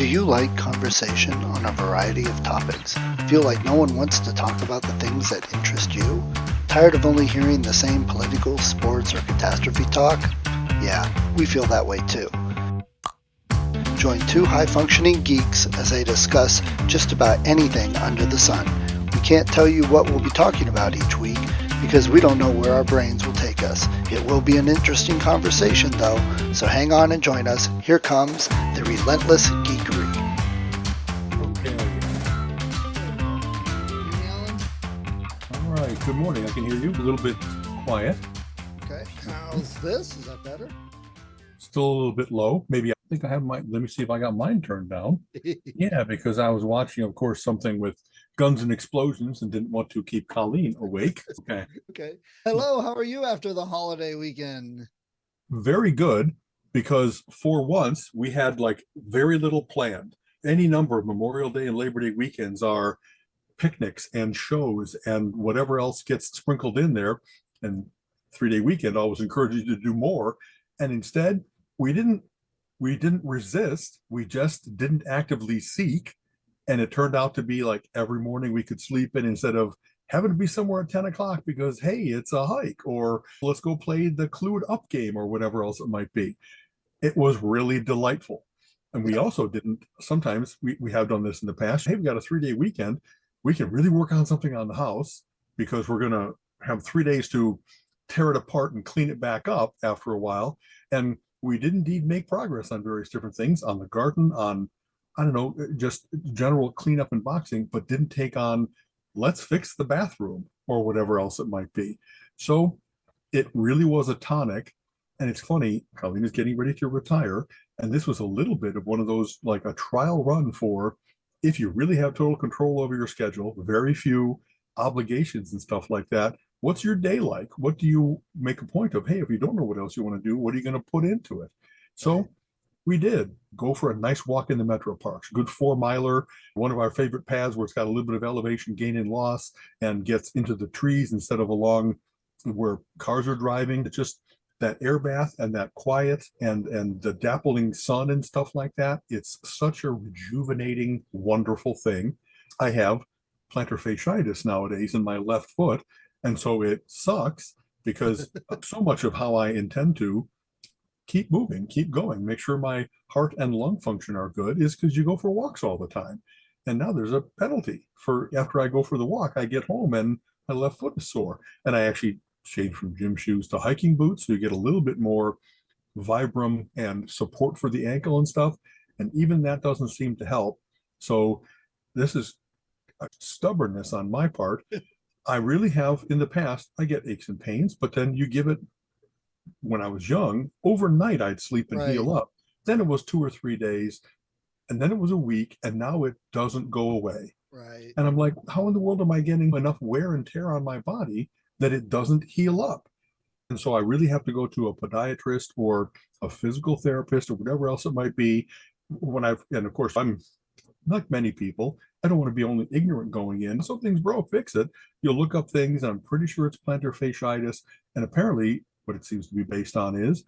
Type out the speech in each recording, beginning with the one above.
Do you like conversation on a variety of topics? Feel like no one wants to talk about the things that interest you? Tired of only hearing the same political, sports, or catastrophe talk? Yeah, we feel that way too. Join two high-functioning geeks as they discuss just about anything under the sun. We can't tell you what we'll be talking about each week because we don't know where our brains will take us. It will be an interesting conversation though, so hang on and join us. Here comes the Relentless Geekery. All right, good morning. I can hear you a little bit quiet. Okay, how's this? Is that better? Still a little bit low. Maybe I think I have let me see if I got mine turned down. Yeah, because I was watching, of course, something with guns and explosions and didn't want to keep Colleen awake. Okay. Okay. Hello, how are you after the holiday weekend? Very good, because for once we had like very little planned. Any number of Memorial Day and Labor Day weekends are picnics and shows and whatever else gets sprinkled in there. And 3-day weekend always encourages you to do more. And instead, we didn't resist. We just didn't actively seek. And it turned out to be like every morning we could sleep in instead of having to be somewhere at 10 o'clock because, hey, it's a hike, or let's go play the Clued Up game, or whatever else it might be. It was really delightful. And we also didn't, sometimes we have done this in the past. Hey, we got a 3-day weekend. We can really work on something on the house because we're going to have 3 days to tear it apart and clean it back up after a while. And we did indeed make progress on various different things, on the garden, on, I don't know, just general cleanup and boxing, but didn't take on, let's fix the bathroom or whatever else it might be. So it really was a tonic. And it's funny, Colleen is getting ready to retire. And this was a little bit of one of those, like a trial run for, if you really have total control over your schedule, very few obligations and stuff like that, what's your day like? What do you make a point of? Hey, if you don't know what else you want to do, what are you going to put into it? So we did go for a nice walk in the metro parks, good 4-miler, one of our favorite paths where it's got a little bit of elevation gain and loss and gets into the trees instead of along where cars are driving. It's just that air bath and that quiet and the dappling sun and stuff like that. It's such a rejuvenating, wonderful thing. I have plantar fasciitis nowadays in my left foot, and so it sucks because so much of how I intend to keep moving, keep going, make sure my heart and lung function are good is because you go for walks all the time. And now there's a penalty for after I go for the walk, I get home and my left foot is sore. And I actually change from gym shoes to hiking boots, so you get a little bit more vibram and support for the ankle and stuff. And even that doesn't seem to help. So this is a stubbornness on my part. I really have in the past, I get aches and pains, but then you give it, when I was young, overnight I'd sleep and heal up. Then it was 2 or 3 days, and then it was a week, and now it doesn't go away. Right. And I'm like, how in the world am I getting enough wear and tear on my body that it doesn't heal up? And so I really have to go to a podiatrist or a physical therapist or whatever else it might be. And of course, I'm like many people, I don't want to be only ignorant going in. Something's broke, fix it. You'll look up things, and I'm pretty sure it's plantar fasciitis. And apparently, what it seems to be based on is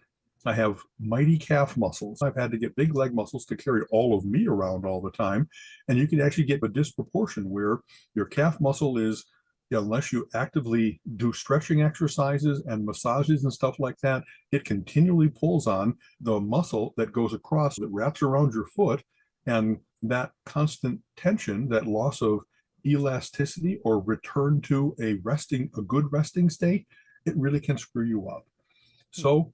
I have mighty calf muscles. I've had to get big leg muscles to carry all of me around all the time. And you can actually get a disproportion where your calf muscle is, unless you actively do stretching exercises and massages and stuff like that, it continually pulls on the muscle that goes across, that wraps around your foot. And that constant tension, that loss of elasticity or return to a good resting state, it really can screw you up. So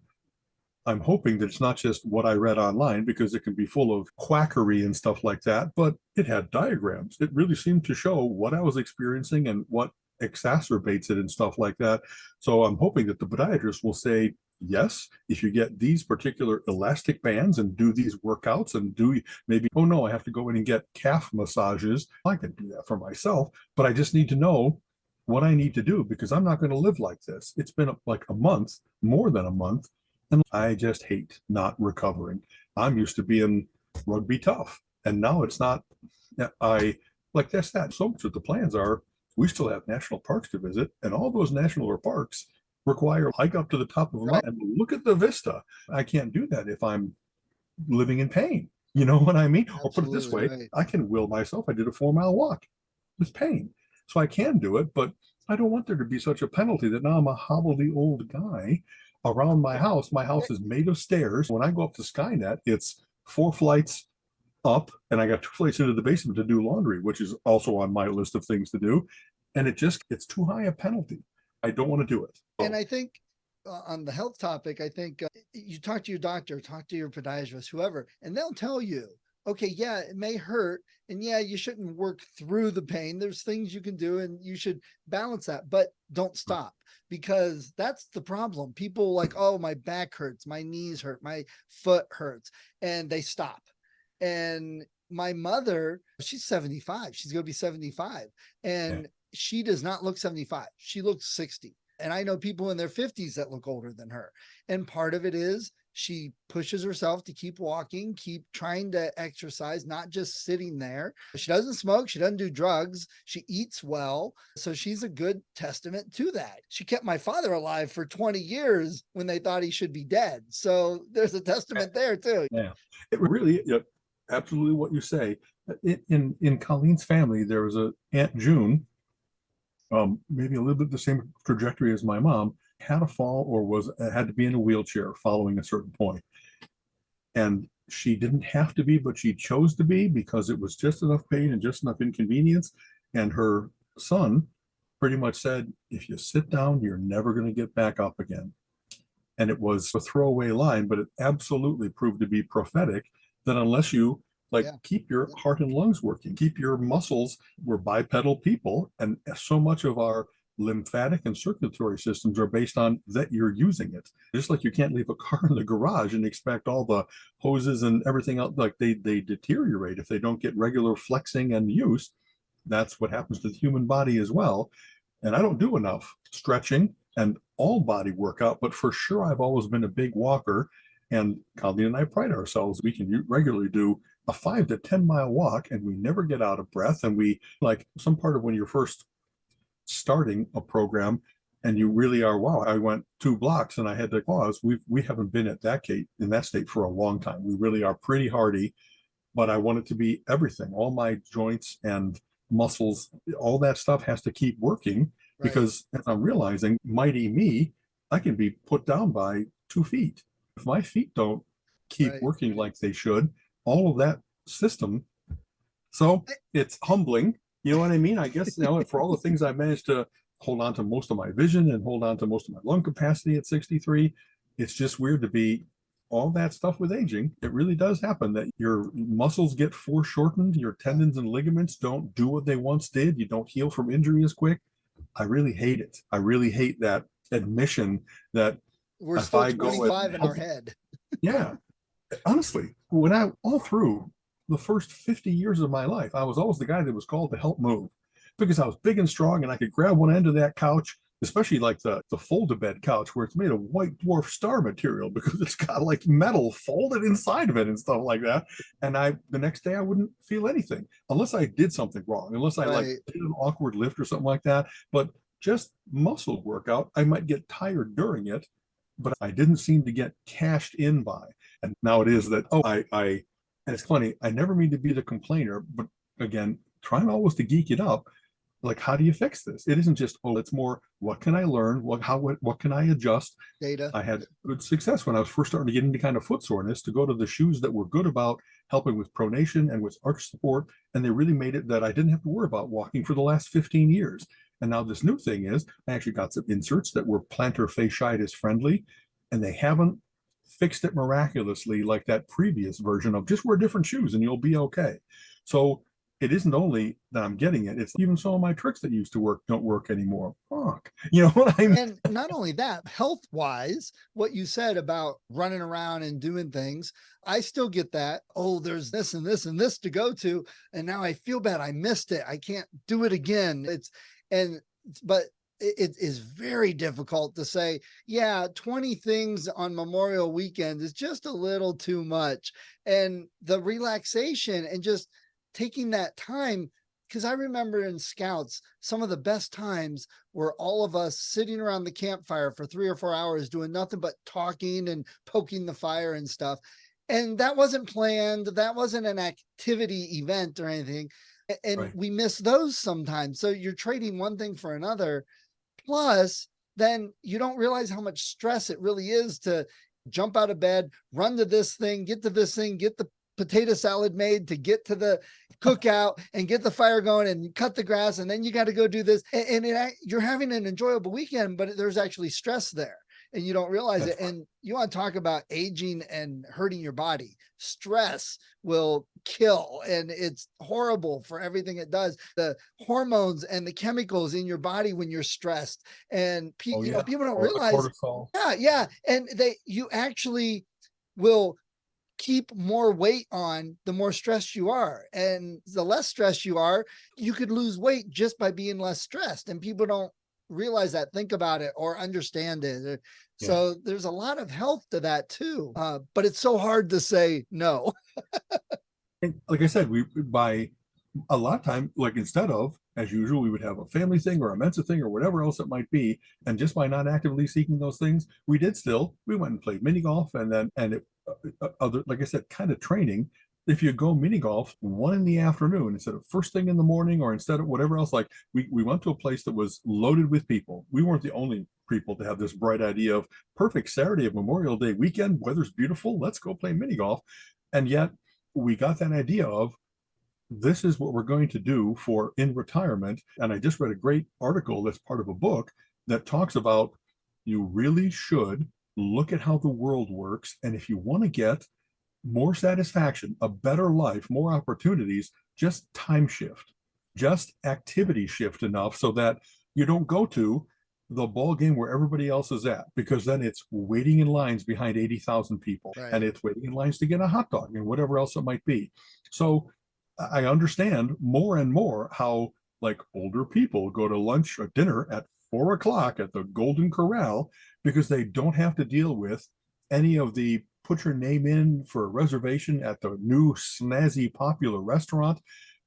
I'm hoping that it's not just what I read online, because it can be full of quackery and stuff like that, but it had diagrams. It really seemed to show what I was experiencing and what exacerbates it and stuff like that. So I'm hoping that the podiatrist will say, yes, if you get these particular elastic bands and do these workouts and do maybe, oh no, I have to go in and get calf massages. I can do that for myself, but I just need to know what I need to do because I'm not going to live like this. It's been like a month, more than a month, and I just hate not recovering. I'm used to being rugby tough, and now it's not. I like that's that. So much of the plans are, we still have national parks to visit, and all those national parks require a hike up to the top of a mountain and look at the vista. I can't do that if I'm living in pain. You know what I mean? Or put it this Absolutely way, right. I can will myself. I did a 4 mile walk with pain. So I can do it, but I don't want there to be such a penalty that now I'm a hobbledy old guy around my house. My house is made of stairs. When I go up to Skynet, it's 4 flights up, and I got 2 flights into the basement to do laundry, which is also on my list of things to do. And it's too high a penalty. I don't want to do it. And I think on the health topic, I think you talk to your doctor, talk to your podiatrist, whoever, and they'll tell you, okay, yeah, it may hurt. And yeah, you shouldn't work through the pain. There's things you can do and you should balance that, but don't stop, because that's the problem. People like, oh, my back hurts, my knees hurt, my foot hurts, and they stop. And my mother, she's 75, she's going to be 75, Yeah. and she does not look 75. She looks 60. And I know people in their 50s that look older than her. And part of it is she pushes herself to keep walking, keep trying to exercise, not just sitting there. She doesn't smoke. She doesn't do drugs. She eats well. So she's a good testament to that. She kept my father alive for 20 years when they thought he should be dead. So there's a testament there too. Yeah. It really, absolutely what you say. In Colleen's family, there was a Aunt June, maybe a little bit the same trajectory as my mom, had a fall or had to be in a wheelchair following a certain point. And she didn't have to be, but she chose to be because it was just enough pain and just enough inconvenience. And her son pretty much said, if you sit down, you're never going to get back up again. And it was a throwaway line, but it absolutely proved to be prophetic that unless you Yeah. keep your heart and lungs working, keep your muscles, we're bipedal people, and so much of our lymphatic and circulatory systems are based on that you're using it. Just like you can't leave a car in the garage and expect all the hoses and everything else, like they deteriorate if they don't get regular flexing and use. That's what happens to the human body as well. And I don't do enough stretching and all body workout, but for sure I've always been a big walker. And Colleen and I pride ourselves. We can regularly do a 5 to 10 mile walk and we never get out of breath. And we like some part of when you're first starting a program and you really are, wow, I went 2 blocks and I had to pause. We haven't been at that in that state for a long time. We really are pretty hardy, but I want it to be everything. All my joints and muscles, all that stuff has to keep working Right. because as I'm realizing, mighty me, I can be put down by 2 feet. If my feet don't keep Right. working like they should, all of that system. So it's humbling. You know what I mean? I guess, for all the things I managed to hold on to most of my vision and hold on to most of my lung capacity at 63, it's just weird to be all that stuff with aging. It really does happen that your muscles get foreshortened, your tendons and ligaments don't do what they once did, you don't heal from injury as quick. I really hate it. I really hate that admission that We're if still I go and 25 in our head. yeah, honestly, when I all through the first 50 years of my life, I was always the guy that was called to help move because I was big and strong and I could grab one end of that couch, especially like the fold-a-bed couch where it's made of white dwarf star material because it's got like metal folded inside of it and stuff like that. And the next day I wouldn't feel anything unless I did something wrong, unless I Right. did an awkward lift or something like that. But just muscle workout, I might get tired during it, but I didn't seem to get cashed in by. And now it is that, and it's funny, I never mean to be the complainer, but again, trying always to geek it up. Like, how do you fix this? It isn't just, it's more, what can I learn? What can I adjust? Data. I had good success when I was first starting to get into kind of foot soreness to go to the shoes that were good about helping with pronation and with arch support. And they really made it that I didn't have to worry about walking for the last 15 years. And now this new thing is I actually got some inserts that were plantar fasciitis friendly, and they haven't fixed it miraculously like that previous version of just wear different shoes and you'll be okay. So it isn't only that I'm getting it, it's even some of my tricks that used to work don't work anymore. Fuck. You know what I mean? And not only that, health wise, what you said about running around and doing things, I still get that. Oh, there's this and this and this to go to. And now I feel bad. I missed it. I can't do it again. But it is very difficult to say, yeah, 20 things on Memorial Weekend is just a little too much. And the relaxation and just taking that time, because I remember in Scouts, some of the best times were all of us sitting around the campfire for 3 or 4 hours doing nothing but talking and poking the fire and stuff. And that wasn't planned. That wasn't an activity event or anything. And Right. we miss those sometimes. So you're trading one thing for another. Plus, then you don't realize how much stress it really is to jump out of bed, run to this thing, get to this thing, get the potato salad made, to get to the cookout and get the fire going and cut the grass. And then you got to go do this. You're having an enjoyable weekend, but there's actually stress there and you don't realize That's it. right. And you want to talk about aging and hurting your body. Stress will kill, and it's horrible for everything it does. The hormones and the chemicals in your body when you're stressed, and Oh you know, yeah. people don't Or the realize. cortisol. Yeah, and you actually will keep more weight on the more stressed you are, and the less stressed you are, you could lose weight just by being less stressed, and people don't realize that, think about it, or understand it. Yeah. So there's a lot of health to that too, but it's so hard to say no. And like I said, we by a lot of time, like instead of as usual, we would have a family thing or a Mensa thing or whatever else it might be. And just by not actively seeking those things, we went and played mini golf and then, and it, other, like I said, kind of training. If you go mini golf 1 in the afternoon instead of first thing in the morning or instead of whatever else, like we went to a place that was loaded with people. We weren't the only people to have this bright idea of perfect Saturday of Memorial Day weekend, weather's beautiful, let's go play mini golf. And yet we got that idea of this is what we're going to do for in retirement. And I just read a great article that's part of a book that talks about you really should look at how the world works. And if you want to get more satisfaction, a better life, more opportunities, just time shift, just activity shift enough so that you don't go to the ball game where everybody else is at, because then it's waiting in lines behind 80,000 people Right. and it's waiting in lines to get a hot dog and whatever else it might be. So I understand more and more how like older people go to lunch or dinner at 4 o'clock at the Golden Corral because they don't have to deal with any of the put your name in for a reservation at the new snazzy popular restaurant.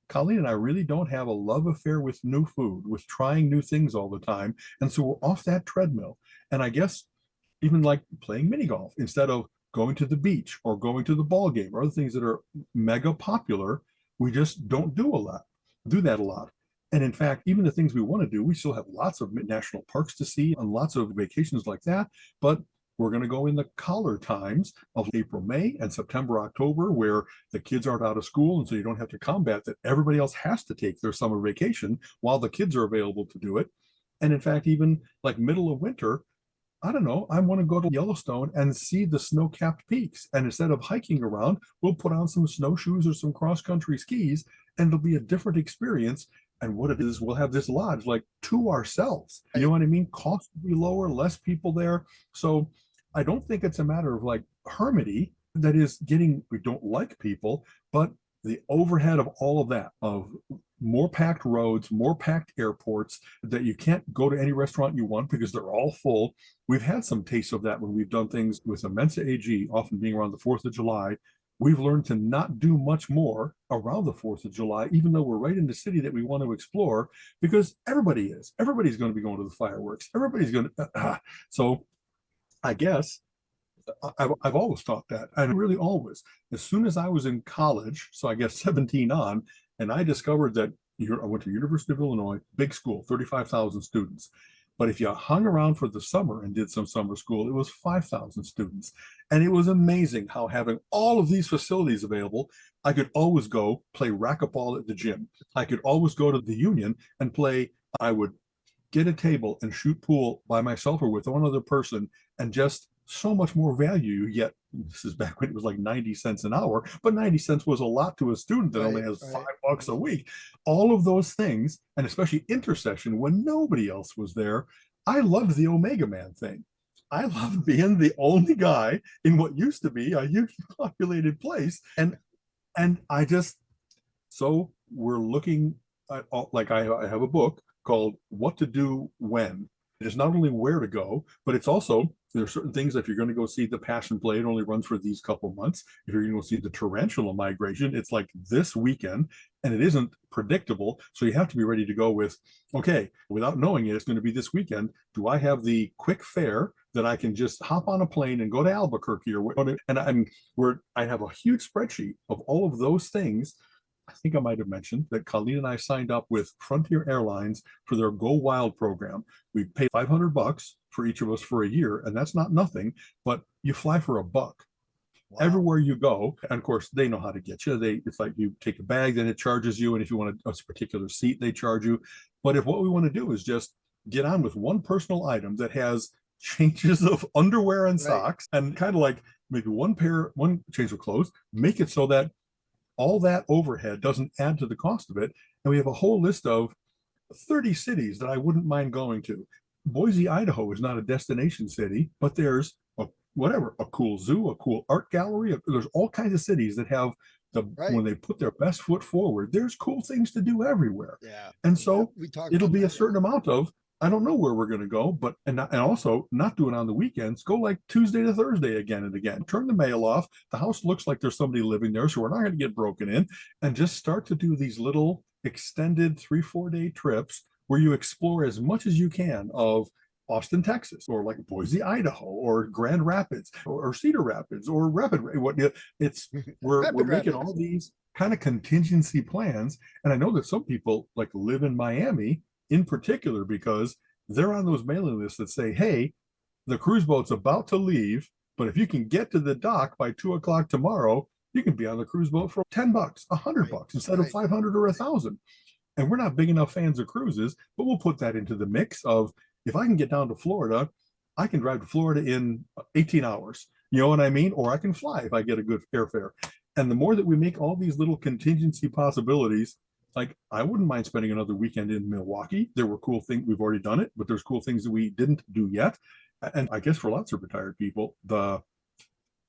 Colleen and I really don't have a love affair with new food, with trying new things all the time. And so we're off that treadmill. And I guess even like playing mini golf instead of going to the beach or going to the ball game or other things that are mega popular, we just don't do that a lot. And in fact, even the things we want to do, we still have lots of national parks to see and lots of vacations like that. But we're going to go in the collar times of April, May, and September, October, where the kids aren't out of school. And so you don't have to combat that everybody else has to take their summer vacation while the kids are available to do it. And in fact, even like middle of winter, I don't know, I want to go to Yellowstone and see the snow-capped peaks. And instead of hiking around, we'll put on some snowshoes or some cross-country skis, and it'll be a different experience. And what it is, we'll have this lodge like to ourselves. You know what I mean? Cost will be lower, less people there. So I don't think it's a matter of like hermity, that is getting, we don't like people, but the overhead of all of that, of more packed roads, more packed airports, that you can't go to any restaurant you want because they're all full. We've had some taste of that when we've done things with Mensa AG, often being around the 4th of July. We've learned to not do much more around the 4th of July, even though we're right in the city that we want to explore, because everybody is. Everybody's going to be going to the fireworks. Everybody's going to. So I guess I've always thought that. And really always. As soon as I was in college, so I guess 17 on, and I discovered that I went to University of Illinois, big school, 35,000 students. But if you hung around for the summer and did some summer school, it was 5,000 students. And it was amazing how having all of these facilities available, I could always go play racquetball at the gym. I could always go to the Union and play. I would get a table and shoot pool by myself or with one other person, and just so much more value. Yet this is back when it was like 90 cents an hour, but 90 cents was a lot to a student that only has $5 a week. All of those things, and especially intercession when nobody else was there. I loved the Omega Man thing. I loved being the only guy in what used to be a huge populated place. And I just, so we're looking at, like I have a book called What to Do When. It is not only where to go, but it's also, there are certain things. If you're going to go see the Passion Play, it only runs for these couple months. If you're going to go see the Tarantula Migration, it's like this weekend, and it isn't predictable. So you have to be ready to go with, okay, without knowing it, it's going to be this weekend. Do I have the quick fare that I can just hop on a plane and go to Albuquerque or whatever. And I have a huge spreadsheet of all of those things. I think I might have mentioned that Colleen and I signed up with Frontier Airlines for their Go Wild program. We pay $500 for each of us for a year, and that's not nothing, but you fly for $1. Wow. Everywhere you go, and of course they know how to get you. It's like you take a bag, then it charges you, and if you want a particular seat, they charge you. But if what we want to do is just get on with one personal item that has changes of underwear and socks, and kind of like maybe one change of clothes, make it so that all that overhead doesn't add to the cost of it. And we have a whole list of 30 cities that I wouldn't mind going to. Boise, Idaho is not a destination city, but there's a cool zoo, a cool art gallery. There's all kinds of cities that have when they put their best foot forward, there's cool things to do everywhere. Yeah. And so it'll be a certain amount of, I don't know where we're going to go, but and also not do it on the weekends. Go like Tuesday to Thursday again and again. Turn the mail off. The house looks like there's somebody living there, so we're not going to get broken in. And just start to do these little extended 3-4 day trips where you explore as much as you can of Austin, Texas, or like Boise, Idaho, or Grand Rapids, or Cedar Rapids, or Rapid. We're making all these kind of contingency plans, and I know that some people like live in Miami in particular because they're on those mailing lists that say, "Hey, the cruise boat's about to leave, but if you can get to the dock by 2 o'clock tomorrow, you can be on the cruise boat for $10, $100 instead of 500 or 1,000." And we're not big enough fans of cruises, but we'll put that into the mix of, if I can get down to Florida, I can drive to Florida in 18 hours. You know what I mean? Or I can fly if I get a good airfare. And the more that we make all these little contingency possibilities, like I wouldn't mind spending another weekend in Milwaukee. There were cool things. We've already done it, but there's cool things that we didn't do yet. And I guess for lots of retired people, the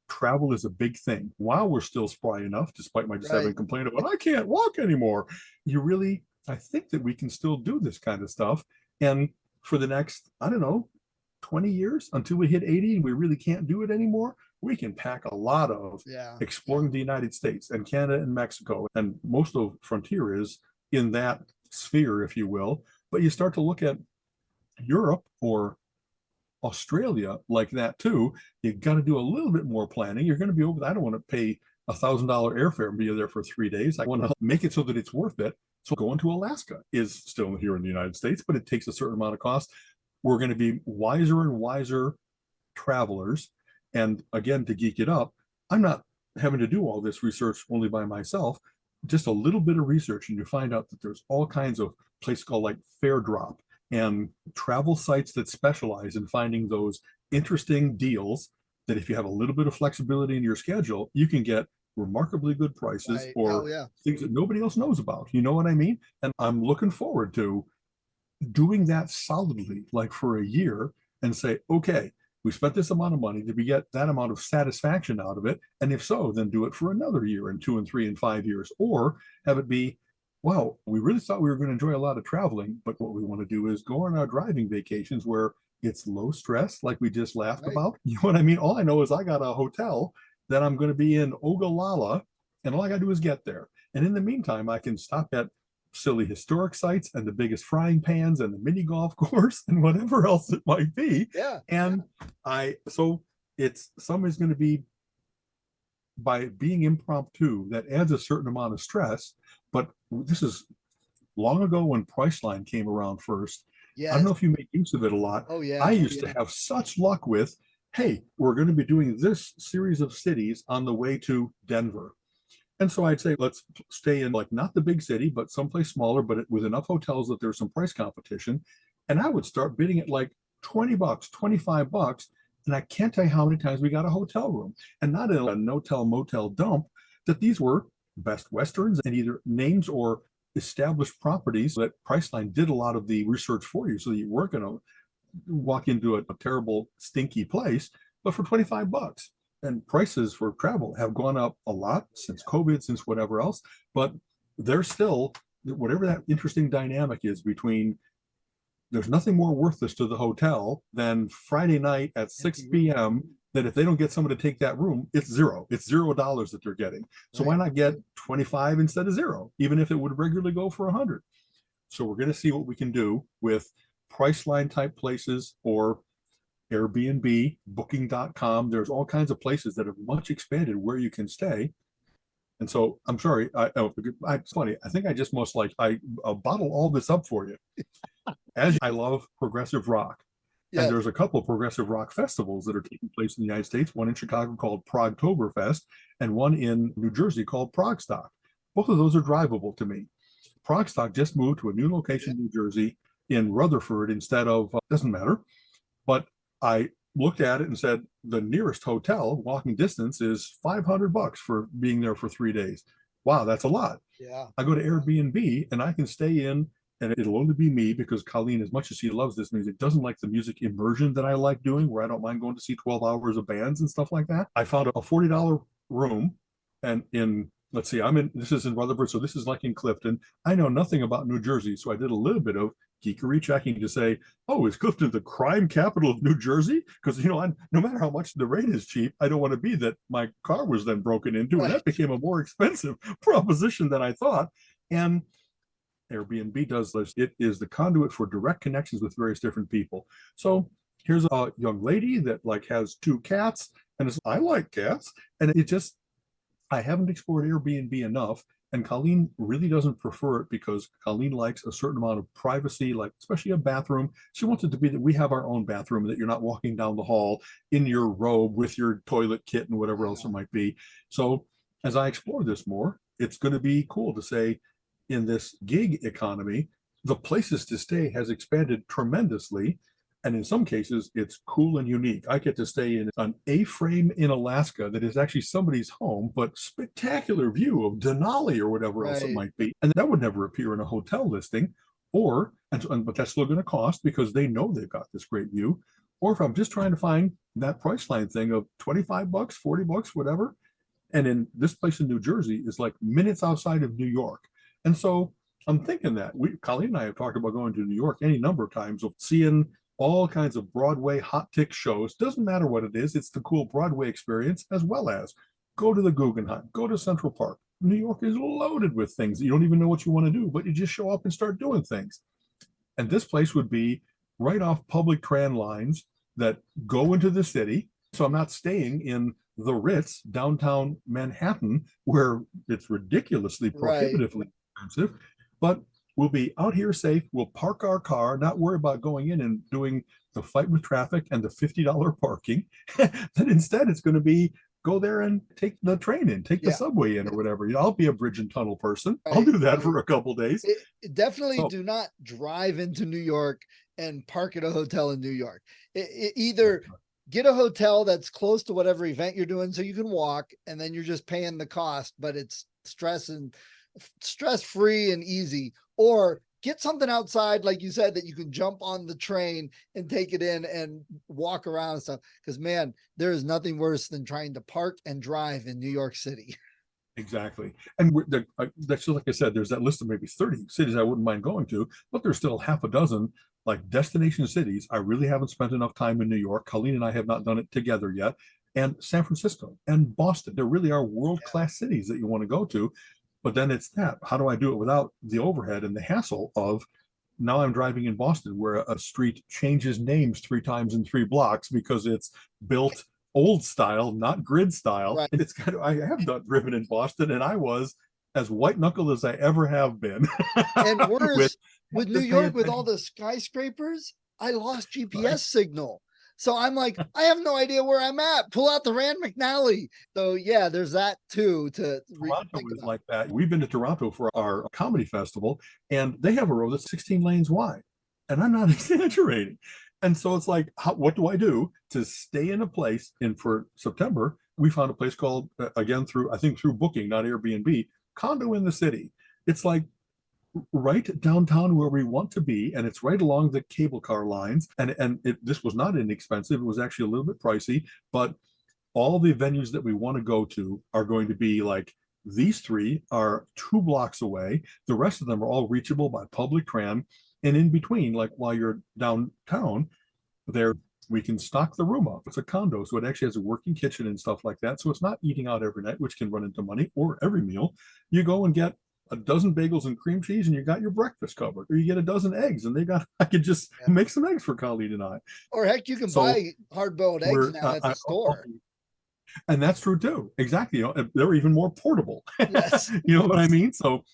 travel is a big thing. While we're still spry enough, despite my just having complained about, I can't walk anymore. I think that we can still do this kind of stuff. And for the next, I don't know, 20 years until we hit 80 and we really can't do it anymore, we can pack a lot of exploring the United States and Canada and Mexico. And most of Frontier is in that sphere, if you will. But you start to look at Europe or Australia like that too. You got to do a little bit more planning. You're going to be over. I don't want to pay $1,000 airfare and be there for 3 days. I want to make it so that it's worth it. So going to Alaska is still here in the United States, but it takes a certain amount of cost. We're going to be wiser and wiser travelers. And again, to geek it up, I'm not having to do all this research only by myself. Just a little bit of research, and you find out that there's all kinds of places called like Fairdrop and travel sites that specialize in finding those interesting deals that if you have a little bit of flexibility in your schedule, you can get remarkably good prices or things that nobody else knows about. You know what I mean? And I'm looking forward to doing that solidly, like for a year, and say, okay, we spent this amount of money. Did we get that amount of satisfaction out of it? And if so, then do it for another year and 2 and 3 and 5 years, or have it be, wow, we really thought we were going to enjoy a lot of traveling, but what we want to do is go on our driving vacations where it's low stress, like we just laughed about. You know what I mean? All I know is I got a hotel that I'm going to be in Ogallala, and all I got to do is get there. And in the meantime, I can stop at silly historic sites and the biggest frying pans and the mini golf course and whatever else it might be. So some is going to be, by being impromptu, that adds a certain amount of stress. But this is long ago when Priceline came around first. I don't know if you make use of it a lot. I used to have such luck with, hey, we're going to be doing this series of cities on the way to Denver. And so I'd say, let's stay in like not the big city, but someplace smaller, but with enough hotels that there's some price competition. And I would start bidding at like $20, $25. And I can't tell you how many times we got a hotel room, and not in a no-tell motel dump, that these were Best Westerns and either names or established properties that Priceline did a lot of the research for you, so that you weren't going to walk into a terrible, stinky place, but for $25. And prices for travel have gone up a lot since COVID, since whatever else, but they're still, whatever that interesting dynamic is between, there's nothing more worthless to the hotel than Friday night at 6 p.m. that if they don't get someone to take that room, it's zero. It's $0 that they're getting. So why not get 25 instead of 0, even if it would regularly go for 100? So we're going to see what we can do with Priceline type places, or Airbnb, booking.com. There's all kinds of places that have much expanded where you can stay. And so I'm sorry, it's funny. I think I just most like I'll bottle all this up for you. As I love progressive rock, and Yes. there's a couple of progressive rock festivals that are taking place in the United States. One in Chicago called Progtoberfest, and one in New Jersey called Progstock. Both of those are drivable to me. Progstock just moved to a new location in New Jersey in Rutherford instead of doesn't matter. But I looked at it and said the nearest hotel walking distance is $500 for being there for 3 days. Wow, that's a lot. Yeah. I go to Airbnb and I can stay in, and it'll only be me because Colleen, as much as she loves this music, doesn't like the music immersion that I like doing, where I don't mind going to see 12 hours of bands and stuff like that. I found a $40 room, and in let's see, this is in Rutherford, so this is like in Clifton. I know nothing about New Jersey, so I did a little bit of geekery checking to say, oh, is Clifton the crime capital of New Jersey? Because, no matter how much the rate is cheap, I don't want to be that my car was then broken into. Right. And that became a more expensive proposition than I thought. And Airbnb does this. It is the conduit for direct connections with various different people. So here's a young lady that like has two cats, and I like cats. And it just, I haven't explored Airbnb enough, and Colleen really doesn't prefer it because Colleen likes a certain amount of privacy, like especially a bathroom. She wants it to be that we have our own bathroom, that you're not walking down the hall in your robe with your toilet kit and whatever else it might be. So as I explore this more, it's going to be cool to say in this gig economy, the places to stay has expanded tremendously. And in some cases, it's cool and unique. I get to stay in an A-frame in Alaska that is actually somebody's home, but spectacular view of Denali or whatever else it Right. might be. And that would never appear in a hotel listing. But that's still going to cost because they know they've got this great view. Or if I'm just trying to find that Priceline thing of $25, $40, whatever. And in this place in New Jersey is like minutes outside of New York. And so I'm thinking that Colleen and I have talked about going to New York any number of times of seeing all kinds of Broadway hot tick shows. Doesn't matter what it is, it's the cool Broadway experience, as well as go to the Guggenheim, go to Central Park. New York is loaded with things that you don't even know what you want to do, but you just show up and start doing things. And this place would be right off public tram lines that go into the city. So I'm not staying in the Ritz downtown Manhattan, where it's ridiculously prohibitively expensive, but we'll be out here safe. We'll park our car, not worry about going in and doing the fight with traffic and the $50 parking. Then instead, it's going to be go there and take the train in, take the subway in, or whatever. I'll be a bridge and tunnel person. I'll do that for a couple days. Definitely do not drive into New York and park at a hotel in New York. Either get a hotel that's close to whatever event you're doing so you can walk, and then you're just paying the cost, but it's stress-free and easy, or get something outside, like you said, that you can jump on the train and take it in and walk around and stuff. Because man, there is nothing worse than trying to park and drive in New York City. Exactly. And that's just like I said, there's that list of maybe 30 cities I wouldn't mind going to, but there's still half a dozen like destination cities. I really haven't spent enough time in New York. Colleen and I have not done it together yet. And San Francisco and Boston. There really are world-class cities that you want to go to. But then it's that. How do I do it without the overhead and the hassle of now I'm driving in Boston where a street changes names 3 times in 3 blocks because it's built old style, not grid style. Right. And it's I have not driven in Boston, and I was as white knuckled as I ever have been. And worse, with New York, with all the the skyscrapers, I lost GPS signal. So I'm like, I have no idea where I'm at. Pull out the Rand McNally. So yeah, there's that too. Toronto is like that. We've been to Toronto for our comedy festival, and they have a road that's 16 lanes wide. And I'm not exaggerating. And so it's like, what do I do to stay in a place? And for September, we found a place called, again, through Booking, not Airbnb, Condo in the City. It's like right downtown where we want to be, and it's right along the cable car lines. And this was not inexpensive. It was actually a little bit pricey, but all the venues that we want to go to are going to be like these 3 are 2 blocks away. The rest of them are all reachable by public tram. And in between, like while you're downtown, there we can stock the room up. It's a condo, so it actually has a working kitchen and stuff like that. So it's not eating out every night, which can run into money, or every meal. You go and get a dozen bagels and cream cheese and you got your breakfast covered, or you get a dozen eggs and they got, I could just Yeah. make some eggs for Colleen and I. Or heck, you can So buy hard-boiled eggs now at the store. And that's true too. Exactly. You know, they're even more portable. Yes. You know what I mean? So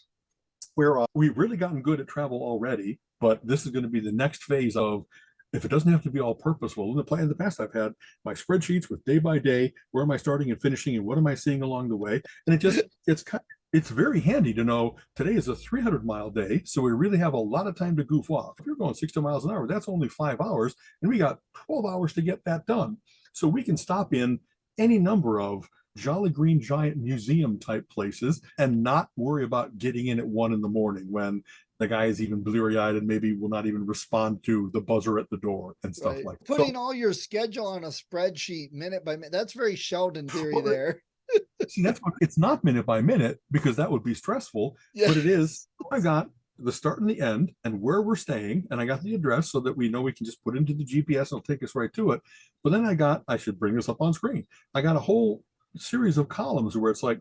we've really gotten good at travel already, but this is going to be the next phase of, if it doesn't have to be all purposeful. In the past, I've had my spreadsheets with day by day, where am I starting and finishing, and what am I seeing along the way? And it's very handy to know today is a 300-mile day, so we really have a lot of time to goof off. If you're going 60 miles an hour, that's only 5 hours, and we got 12 hours to get that done. So we can stop in any number of Jolly Green Giant museum type places and not worry about getting in at 1 in the morning when the guy is even bleary-eyed and maybe will not even respond to the buzzer at the door and stuff like that. Putting all your schedule on a spreadsheet minute by minute, that's very Sheldon theory there. See, that's what, it's not minute by minute, because that would be stressful, but it is, I got the start and the end and where we're staying, and I got the address so that we know we can just put into the GPS and it'll take us right to it. But then I should bring this up on screen. I got a whole series of columns where it's like,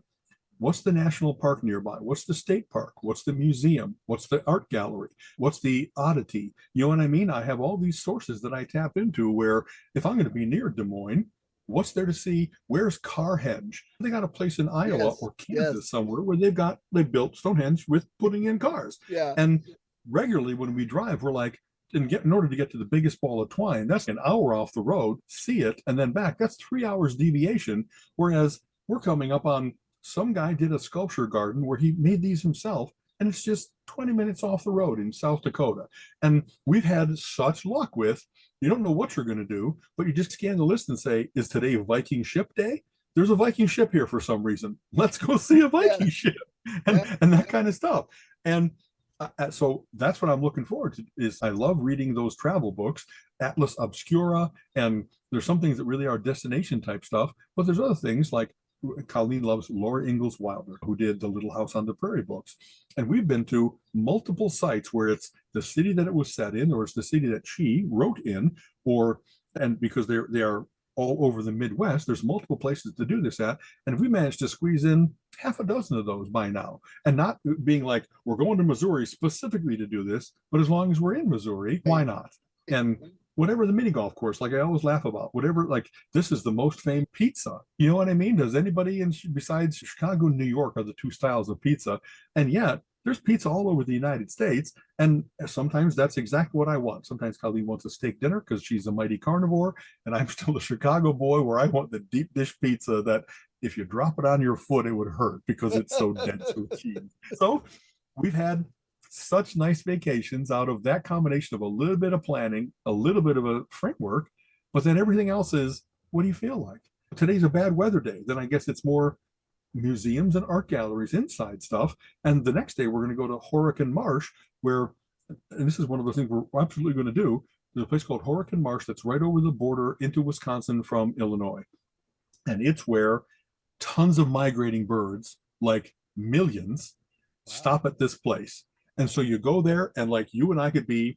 what's the national park nearby? What's the state park? What's the museum? What's the art gallery? What's the oddity? You know what I mean? I have all these sources that I tap into where if I'm going to be near Des Moines, what's there to see? Where's Carhenge? They got a place in Iowa or Kansas somewhere where they built Stonehenge with putting in cars. Yeah. And regularly when we drive, we're like, in order to get to the biggest ball of twine, that's an hour off the road, see it, and then back. That's 3 hours deviation. Whereas we're coming up on, some guy did a sculpture garden where he made these himself, and it's just 20 minutes off the road in South Dakota. And we've had such luck with, you don't know what you're going to do, but you just scan the list and say, is today Viking ship day? There's a Viking ship here for some reason. Let's go see a Viking ship, and that kind of stuff. And so that's what I'm looking forward to. Is I love reading those travel books, Atlas Obscura, and there's some things that really are destination type stuff, but there's other things like Colleen loves Laura Ingalls Wilder, who did the Little House on the Prairie books. And we've been to multiple sites where it's the city that it was set in, or it's the city that she wrote in, and because they are all over the Midwest, there's multiple places to do this at. And we managed to squeeze in half a dozen of those by now, and not being like, we're going to Missouri specifically to do this, but as long as we're in Missouri, why not? And whatever the mini golf course, like I always laugh about, whatever, like this is the most famous pizza. You know what I mean? Does anybody besides Chicago and New York are the two styles of pizza? And yet there's pizza all over the United States. And sometimes that's exactly what I want. Sometimes Colleen wants a steak dinner because she's a mighty carnivore. And I'm still a Chicago boy where I want the deep dish pizza that if you drop it on your foot, it would hurt because it's so dense with cheese. So we've had such nice vacations out of that combination of a little bit of planning, a little bit of a framework, but then everything else is, what do you feel like? Today's a bad weather day. Then I guess it's more museums and art galleries inside stuff. And the next day we're going to go to Horican Marsh, where, and this is one of those things we're absolutely going to do. There's a place called Horican Marsh that's right over the border into Wisconsin from Illinois. And it's where tons of migrating birds, like millions, stop at this place. And so you go there, and like you and I could be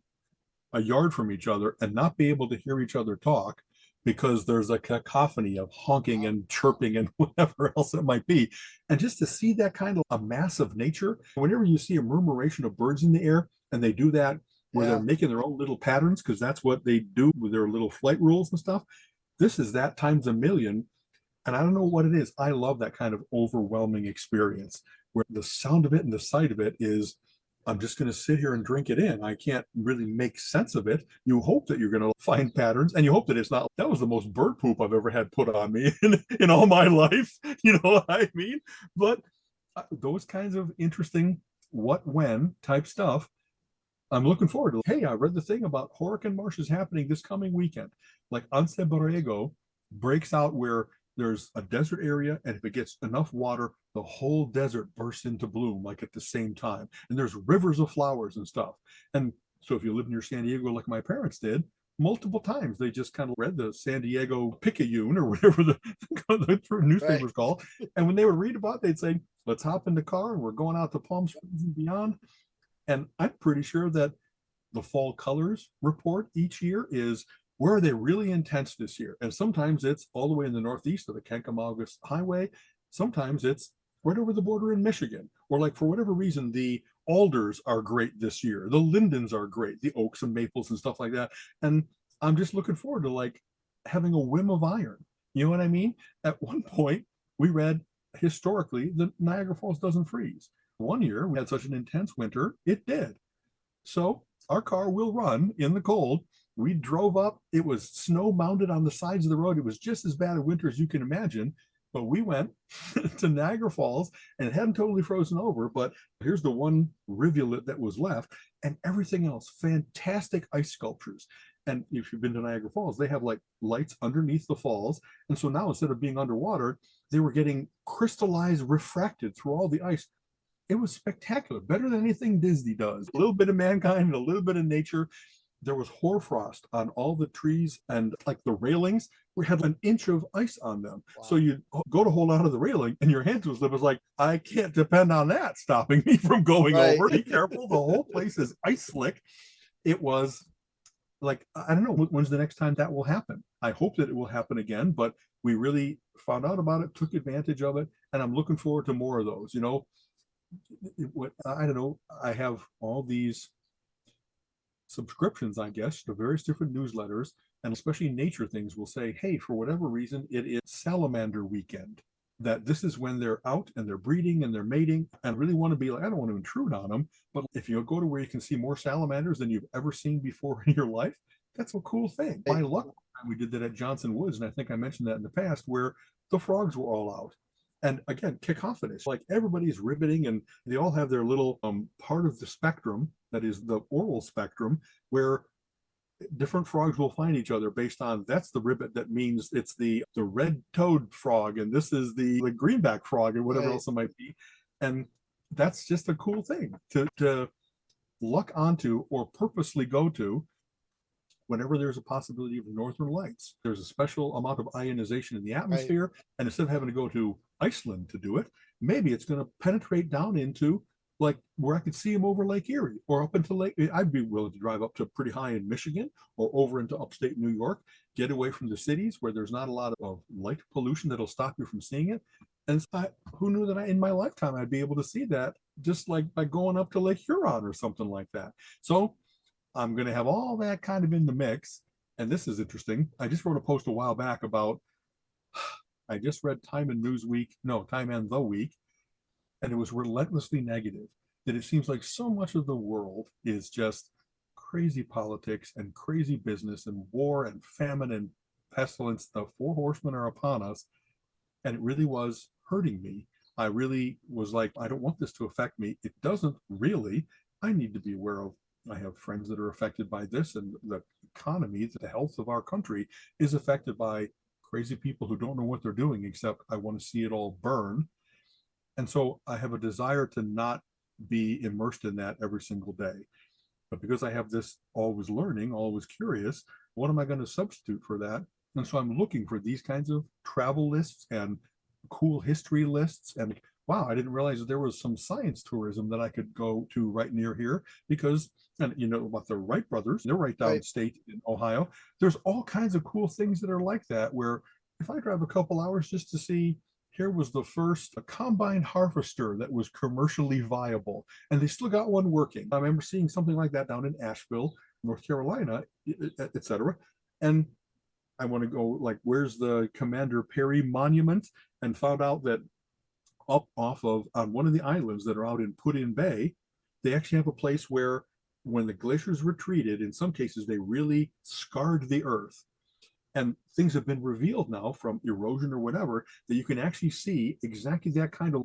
a yard from each other and not be able to hear each other talk because there's a cacophony of honking and chirping and whatever else it might be. And just to see that kind of a mass of nature, whenever you see a murmuration of birds in the air, and they do that where they're making their own little patterns, because that's what they do with their little flight rules and stuff. This is that times a million. And I don't know what it is. I love that kind of overwhelming experience where the sound of it and the sight of it is, I'm just going to sit here and drink it in. I can't really make sense of it. You hope that you're going to find patterns, and you hope that it's not, that was the most bird poop I've ever had put on me in all my life. You know what I mean? But those kinds of interesting what, when type stuff, I'm looking forward to. Hey, I read the thing about Horican Marsh is happening this coming weekend. Like Anse Borrego breaks out where there's a desert area, and if it gets enough water, the whole desert bursts into bloom like at the same time. And there's rivers of flowers and stuff. And so if you live near San Diego like my parents did, multiple times they just kind of read the San Diego Picayune or whatever the newspaper's called. And when they would read about it, they'd say, let's hop in the car and we're going out to Palm Springs and beyond. And I'm pretty sure that the fall colors report each year is, where are they really intense this year? And sometimes it's all the way in the northeast of the Kancamagus Highway. Sometimes it's right over the border in Michigan. Or like for whatever reason, the alders are great this year. The lindens are great, the oaks and maples and stuff like that. And I'm just looking forward to like having a whim of iron. You know what I mean? At one point, we read historically that Niagara Falls doesn't freeze. One year we had such an intense winter, it did. So our car will run in the cold. We drove up. It was snow mounted on the sides of the road. It was just as bad a winter as you can imagine. But we went to Niagara Falls and it hadn't totally frozen over. But here's the one rivulet that was left, and everything else, fantastic ice sculptures. And if you've been to Niagara Falls, they have like lights underneath the falls. And so now instead of being underwater, they were getting crystallized, refracted through all the ice. It was spectacular, better than anything Disney does. A little bit of mankind and a little bit of nature. There was hoarfrost on all the trees, and like the railings, we had an inch of ice on them. Wow. So you go to hold on to the railing and your hands was like, I can't depend on that stopping me from going over. Be careful. The whole place is ice slick. It was like, I don't know, when's the next time that will happen? I hope that it will happen again, but we really found out about it, took advantage of it, and I'm looking forward to more of those. You know, I don't know, I have all these subscriptions, I guess, to various different newsletters, and especially nature things will say, hey, for whatever reason, it is salamander weekend. That this is when they're out and they're breeding and they're mating. And really want to be like, I don't want to intrude on them, but if you go to where you can see more salamanders than you've ever seen before in your life, that's a cool thing. By luck, we did that at Johnson Woods, and I think I mentioned that in the past, where the frogs were all out. And again, cacophonous, like everybody's ribbiting, and they all have their little part of the spectrum, that is the oral spectrum, where different frogs will find each other based on, that's the ribbit that means it's the red-toed frog, and this is the greenback frog, and whatever else it might be. And that's just a cool thing to luck onto or purposely go to whenever there's a possibility of northern lights. There's a special amount of ionization in the atmosphere, and instead of having to go to Iceland to do it, maybe it's going to penetrate down into like where I could see them over Lake Erie or up into Lake. I'd be willing to drive up to pretty high in Michigan or over into upstate New York, get away from the cities where there's not a lot of light pollution that'll stop you from seeing it. And who knew that in my lifetime I'd be able to see that just like by going up to Lake Huron or something like that. So I'm going to have all that kind of in the mix. And this is interesting. I just wrote a post a while back about, I just read Time and the Week, and it was relentlessly negative, that it seems like so much of the world is just crazy politics and crazy business and war and famine and pestilence. The four horsemen are upon us. And it really was hurting me. I really was like, I don't want this to affect me. It doesn't really. I need to be aware of, I have friends that are affected by this, and the economy, the health of our country is affected by crazy people who don't know what they're doing, except I want to see it all burn. And so I have a desire to not be immersed in that every single day. But because I have this always learning, always curious, what am I going to substitute for that? And so I'm looking for these kinds of travel lists and cool history lists. And wow, I didn't realize that there was some science tourism that I could go to right near here, because, and you know about the Wright brothers, they're right downstate in Ohio. There's all kinds of cool things that are like that, where if I drive a couple hours just to see, here was the first combine harvester that was commercially viable, and they still got one working. I remember seeing something like that down in Asheville, North Carolina, etc. And I want to go like, where's the Commander Perry Monument? And found out that up off of on one of the islands that are out in Put-in Bay, they actually have a place where when the glaciers retreated, in some cases they really scarred the earth. And things have been revealed now from erosion or whatever, that you can actually see exactly that kind of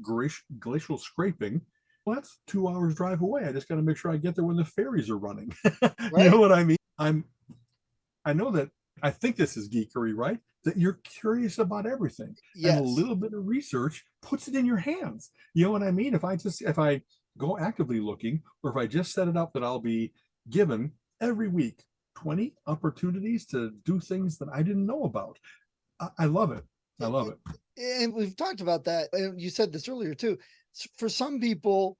glacial scraping. Well, that's 2 hours drive away. I just got to make sure I get there when the ferries are running. You know what I mean? I know that, I think this is geekery, right? That you're curious about everything. Yes. And a little bit of research puts it in your hands. You know what I mean? If I go actively looking, or if I just set it up that I'll be given every week 20 opportunities to do things that I didn't know about. I love it. I love it. And we've talked about that. And you said this earlier too. For some people,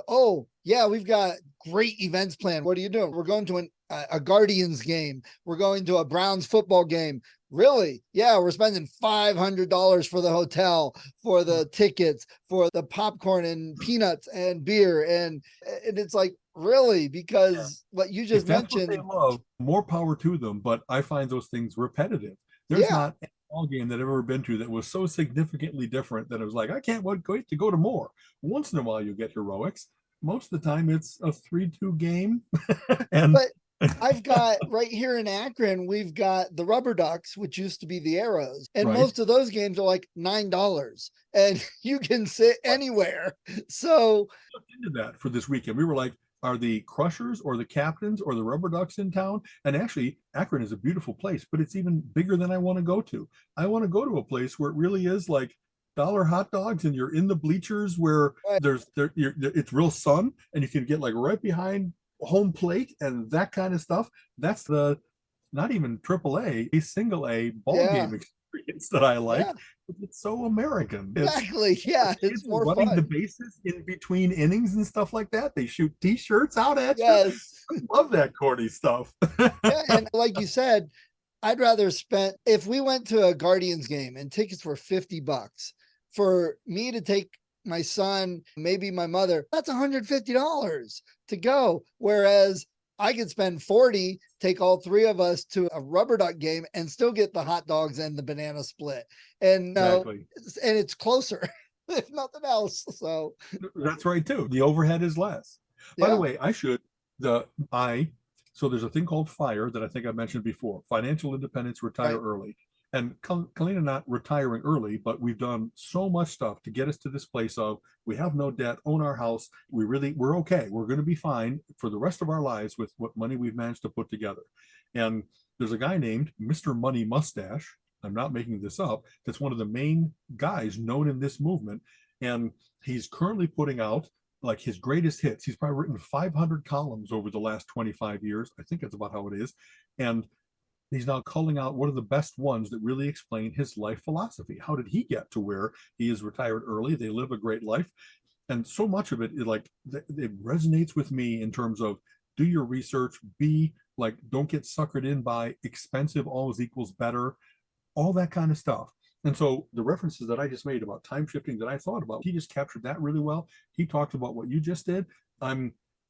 oh yeah, we've got great events planned. What are you doing? We're going to an a Guardians game. We're going to a Browns football game. Really? Yeah, we're spending $500 for the hotel, for the tickets, for the popcorn and peanuts and beer. And it's like, really? Because what you If just that's what they mentioned, love, more power to them. But I find those things repetitive. There's yeah, not a ball game that I've ever been to that was so significantly different that it was like, I can't wait to go to more. Once in a while, you get heroics. Most of the time, it's a 3-2 game. And but I've got right here in Akron, we've got the Rubber Ducks, which used to be the Arrows. And right, most of those games are like $9 and you can sit right. anywhere. So, Looked into that for this weekend. We were like, are the Crushers or the Captains or the Rubber Ducks in town? And actually, Akron is a beautiful place, but it's even bigger than I want to go to. I want to go to a place where it really is like dollar hot dogs and you're in the bleachers where it's real sun and you can get like right behind home plate and that kind of stuff. That's the not even triple a single A ball yeah, game experience that I like. yeah, It's so American. It's exactly. Yeah, it's kids are more running the fun. bases in between innings and stuff like that. They shoot t-shirts out at you. Yes. I love that corny stuff. Yeah. And like you said, I'd rather spend, if we went to a Guardians game and tickets were $50 for me to take my son, maybe my mother, that's $150 to go. Whereas I could spend 40, take all three of us to a Rubber Duck game and still get the hot dogs and the banana split. And Exactly. and it's closer, if nothing else. So That's right too. The overhead is less. By the yeah, way, so there's a thing called FIRE that I think I mentioned before, financial independence, retire right. early. And Kalina not retiring early, but we've done so much stuff to get us to this place of we have no debt, own our house. We're okay. We're going to be fine for the rest of our lives with what money we've managed to put together. And there's a guy named Mr. Money Mustache. I'm not making this up. That's one of the main guys known in this movement. And he's currently putting out like his greatest hits. He's probably written 500 columns over the last 25 years. I think that's about how it is. And he's now culling out what are the best ones that really explain his life philosophy. How did he get to where he is retired early? They live a great life. And so much of it is like, it resonates with me in terms of do your research, be like, don't get suckered in by expensive always equals better, all that kind of stuff. And so the references that I just made about time shifting that I thought about, he just captured that really well. He talked about what you just did.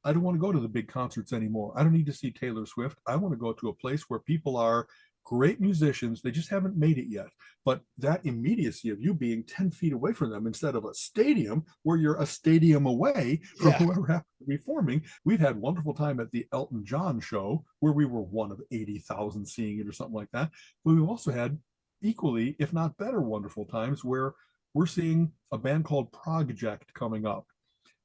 I don't want to go to the big concerts anymore. I don't need to see Taylor Swift. I want to go to a place where people are great musicians. They just haven't made it yet. But that immediacy of you being 10 feet away from them instead of a stadium where you're a stadium away from Yeah. whoever happens to be forming. We've had wonderful time at the Elton John show where we were one of 80,000 seeing it or something like that. But we've also had equally, if not better, wonderful times where we're seeing a band called Project coming up.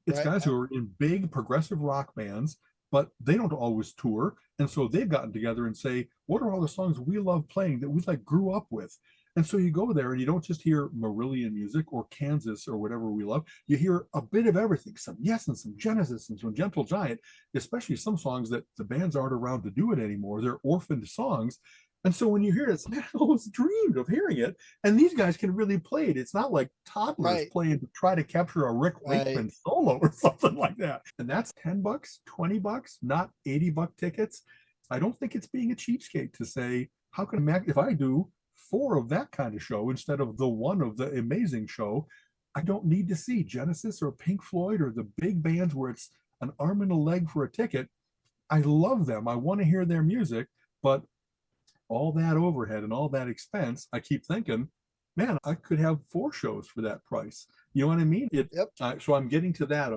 It's Right. guys who are in big progressive rock bands, but they don't always tour. And so they've gotten together and say, what are all the songs we love playing that we like grew up with? And so you go there and you don't just hear Marillion music or Kansas or whatever we love. You hear a bit of everything, some Yes and some Genesis and some Gentle Giant, especially some songs that the bands aren't around to do it anymore. They're orphaned songs. And so when you hear it, it's, man, I always dreamed of hearing it. And these guys can really play it. It's not like toddlers Right. playing to try to capture a Rick Right. Wakeman solo or something like that. And that's $10, $20, not $80 tickets. I don't think it's being a cheapskate to say, how can if I do 4 of that kind of show instead of the one of the amazing show, I don't need to see Genesis or Pink Floyd or the big bands where it's an arm and a leg for a ticket. I love them. I want to hear their music, but all that overhead and all that expense, I keep thinking, man, I could have 4 shows for that price. You know what I mean? Yep. So I'm getting to that.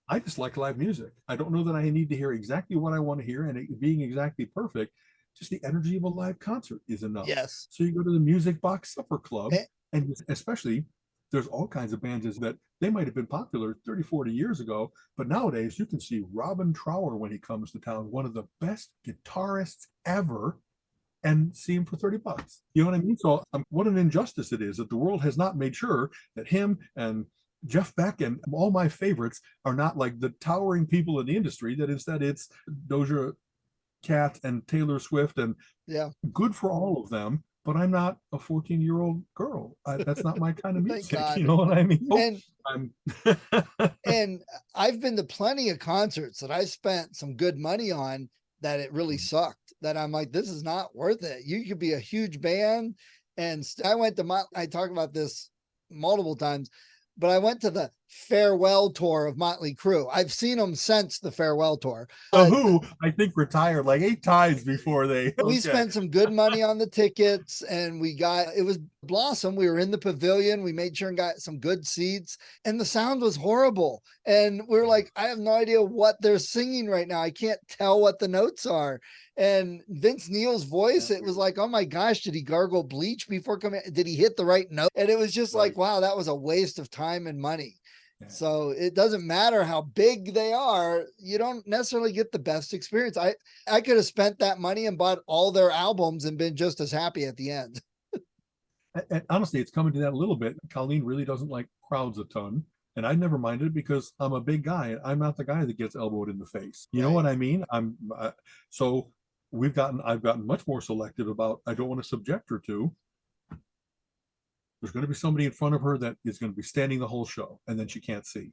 I just like live music. I don't know that I need to hear exactly what I want to hear and it being exactly perfect. Just the energy of a live concert is enough. Yes. So you go to the Music Box Supper Club, Eh, and especially there's all kinds of bands that they might have been popular 30, 40 years ago, but nowadays you can see Robin Trower when he comes to town, one of the best guitarists ever, and see him for $30. You know what I mean? So what an injustice it is that the world has not made sure that him and Jeff Beck and all my favorites are not like the towering people in the industry, that instead it's Doja Cat and Taylor Swift, and yeah. good for all of them. But I'm not a 14-year-old girl. That's not my kind of Thank music. God. You know what I mean? And I'm and I've been to plenty of concerts that I spent some good money on. that it really sucked, that I'm like, this is not worth it. You could be a huge band. And I went to I talk about this multiple times, but I went to the farewell tour of Motley Crue. I've seen them since the farewell tour. The Who, I think, retired like 8 times before they. We spent some good money on the tickets, and it was Blossom. We were in the pavilion. We made sure and got some good seats, and the sound was horrible. And we were like, I have no idea what they're singing right now. I can't tell what the notes are. And Vince Neil's voice, it was like, oh my gosh, did he gargle bleach before coming? Did he hit the right note? And it was just like, wow, that was a waste of time and money. So it doesn't matter how big they are, you don't necessarily get the best experience. I could have spent that money and bought all their albums and been just as happy at the end. And honestly, it's coming to that a little bit. Colleen really doesn't like crowds a ton. And I never minded because I'm a big guy. I'm not the guy that gets elbowed in the face. You know what I mean? So I've gotten much more selective about, I don't want to subject her to. There's going to be somebody in front of her that is going to be standing the whole show, and then she can't see.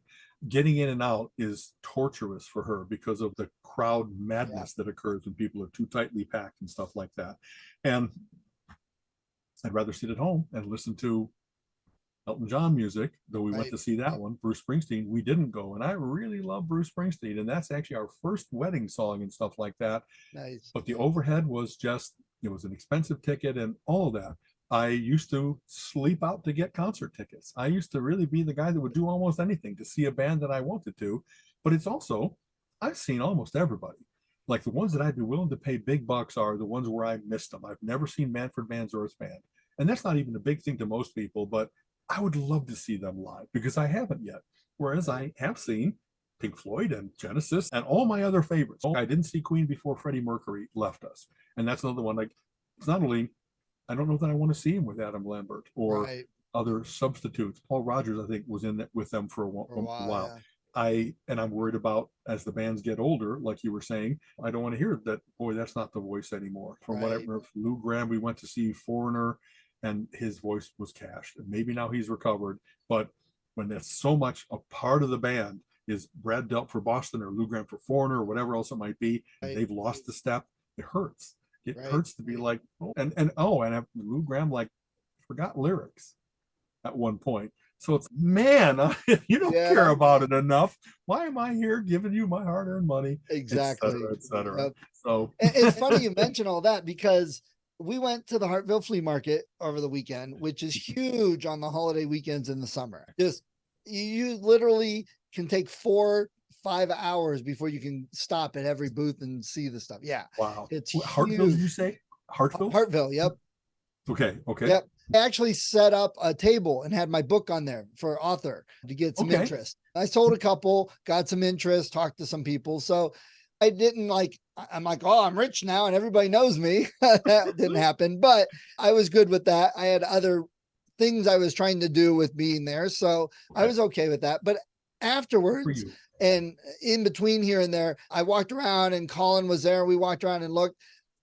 Getting in and out is torturous for her because of the crowd madness that occurs when people are too tightly packed and stuff like that. And I'd rather sit at home and listen to Elton John music, though we went to see that one. Bruce Springsteen, we didn't go. And I really love Bruce Springsteen, and that's actually our first wedding song and stuff like that. Nice. But the overhead was just, it was an expensive ticket and all of that. I used to sleep out to get concert tickets. I used to really be the guy that would do almost anything to see a band that I wanted to. But it's also, I've seen almost everybody. Like the ones that I'd be willing to pay big bucks are the ones where I missed them. I've never seen Manfred Mann's Earth Band. And that's not even a big thing to most people, but I would love to see them live because I haven't yet. Whereas I have seen Pink Floyd and Genesis and all my other favorites. I didn't see Queen before Freddie Mercury left us. And that's another one. Like, it's not only, I don't know that I want to see him with Adam Lambert or other substitutes. Paul Rogers, I think, was in that with them for a while. Yeah. I'm worried about, as the bands get older, like you were saying, I don't want to hear that, boy, that's not the voice anymore. From what I remember, Lou Gramm, we went to see Foreigner and his voice was cashed. And maybe now he's recovered. But when that's so much a part of the band is Brad Delp for Boston or Lou Gramm for Foreigner or whatever else it might be, and they've lost the step, it hurts. It hurts to be like, and Lou Gramm like forgot lyrics at one point. So it's, man, you don't care about it enough. Why am I here giving you my hard-earned money? Exactly. Et cetera. So it's funny you mention all that because we went to the Hartville Flea Market over the weekend, which is huge on the holiday weekends in the summer. Just you literally can take 4-5 hours before you can stop at every booth and see the stuff. Yeah. Wow. It's Hartville, did you say? Hartville? Hartville, yep. Okay. Yep. I actually set up a table and had my book on there for author to get some interest. I sold a couple, got some interest, talked to some people. So I didn't I'm like, oh, I'm rich now and everybody knows me. That didn't happen, but I was good with that. I had other things I was trying to do with being there. So I was okay with that. But afterwards and in between here and there, I walked around and Colin was there. We walked around and looked.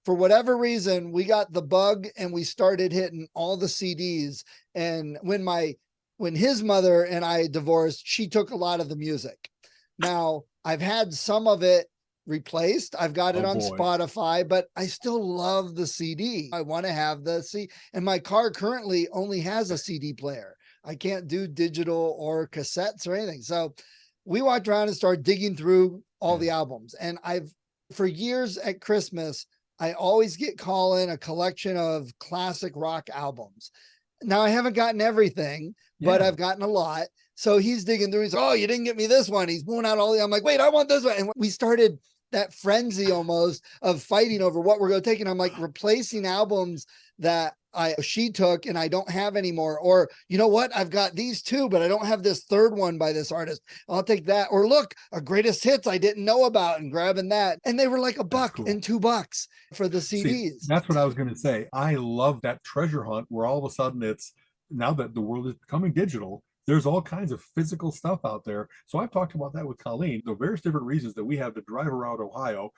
For whatever reason, we got the bug and we started hitting all the CDs. And when his mother and I divorced, she took a lot of the music. Now I've had some of it replaced. I've got it on Spotify, but I still love the CD. I want to have the CD. And my car currently only has a CD player. I can't do digital or cassettes or anything. So we walked around and started digging through all the albums. And for years at Christmas, I always get Colin a collection of classic rock albums. Now I haven't gotten everything, but I've gotten a lot. So he's digging through. He's, oh, you didn't get me this one. He's pulling out all the, I'm like, wait, I want this one. And we started that frenzy almost of fighting over what we're going to take. And I'm like replacing albums that she took and I don't have anymore. Or, you know what? I've got these two, but I don't have this third one by this artist. I'll take that. Or look, a greatest hits I didn't know about and grabbing that. And they were like $1 and $2 for the CDs. See, that's what I was going to say. I love that treasure hunt where all of a sudden it's, now that the world is becoming digital, there's all kinds of physical stuff out there. So I've talked about that with Colleen, the various different reasons that we have to drive around Ohio.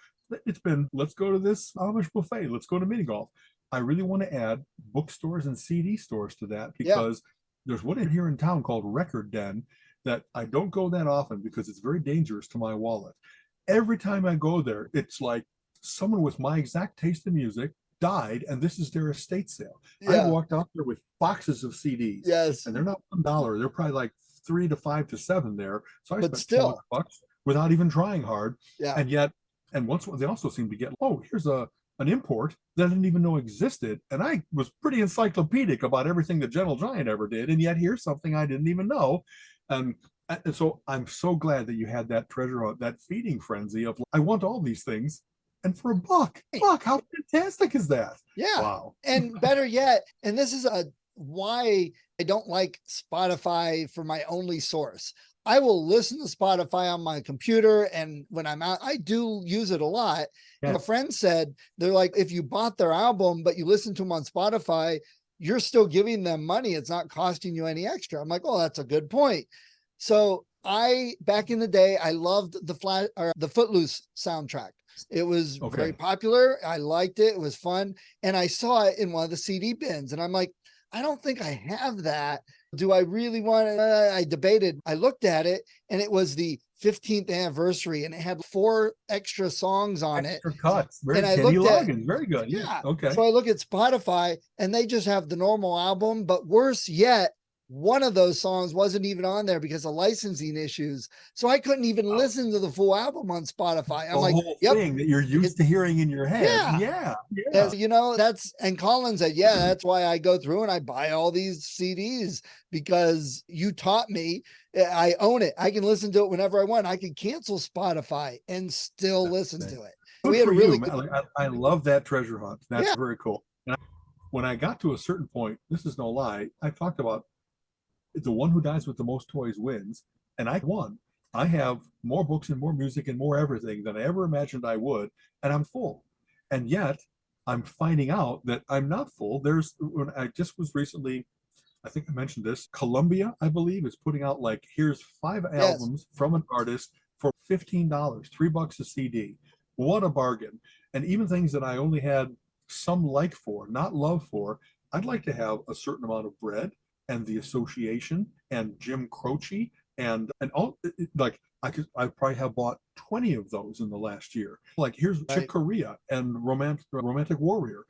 It's been, let's go to this Amish buffet. Let's go to mini golf. I really want to add bookstores and CD stores to that because there's one in here in town called Record Den that I don't go that often because it's very dangerous to my wallet. Every time I go there, it's like someone with my exact taste in music died, and this is their estate sale. I Yeah. walked out there with boxes of CDs, Yes. and they're not $1. They're probably like 3 to 5 to 7 there. So I But spent 200 still, bucks without even trying hard. yeah. And yet, and once they also seem to get, oh, here's an import that I didn't even know existed. And I was pretty encyclopedic about everything that Gentle Giant ever did. And yet here's something I didn't even know. And so I'm so glad that you had that treasure hunt, that feeding frenzy of, I want all these things. And for $1, how fantastic is that? Yeah. Wow. And better yet, and this is why I don't like Spotify for my only source. I will listen to Spotify on my computer, and when I'm out, I do use it a lot. Yeah. And a friend said, they're like, if you bought their album, but you listen to them on Spotify, you're still giving them money. It's not costing you any extra. I'm like, oh, that's a good point. So back in the day, I loved the Footloose soundtrack. It was very popular. I liked it. It was fun. And I saw it in one of the CD bins, and I'm like, I don't think I have that. Do I really want it? I debated. I looked at it, and it was the 15th anniversary, and it had 4 extra songs on Extra it. cuts. Very And I Kenny looked at, Loggins. Very good. yeah. Okay. So I look at Spotify, and they just have the normal album, but worse yet, one of those songs wasn't even on there because of licensing issues. So I couldn't even listen to the full album on Spotify. I'm like, whole thing that you're used to hearing in your head. Yeah. Yeah. You know, and Colin said, yeah, that's why I go through and I buy all these CDs, because you taught me. I own it. I can listen to it whenever I want. I can cancel Spotify and still listen to it. Good We had for a really you, good, I love that treasure hunt. That's Yeah. very cool. And when I got to a certain point, this is no lie, I talked about the one who dies with the most toys wins, and I won. I have more books and more music and more everything than I ever imagined I would, and I'm full. And yet I'm finding out that I'm not full. When I just was recently, I think I mentioned this, Columbia, I believe, is putting out like, here's 5 Yes. albums from an artist for $15, $3 a CD. What a bargain. And even things that I only had some like for, not love for, I'd like to have a certain amount of bread and the association and Jim Croce and all, like I probably have bought 20 of those in the last year. Like here's Chick Corea and Romantic Warrior,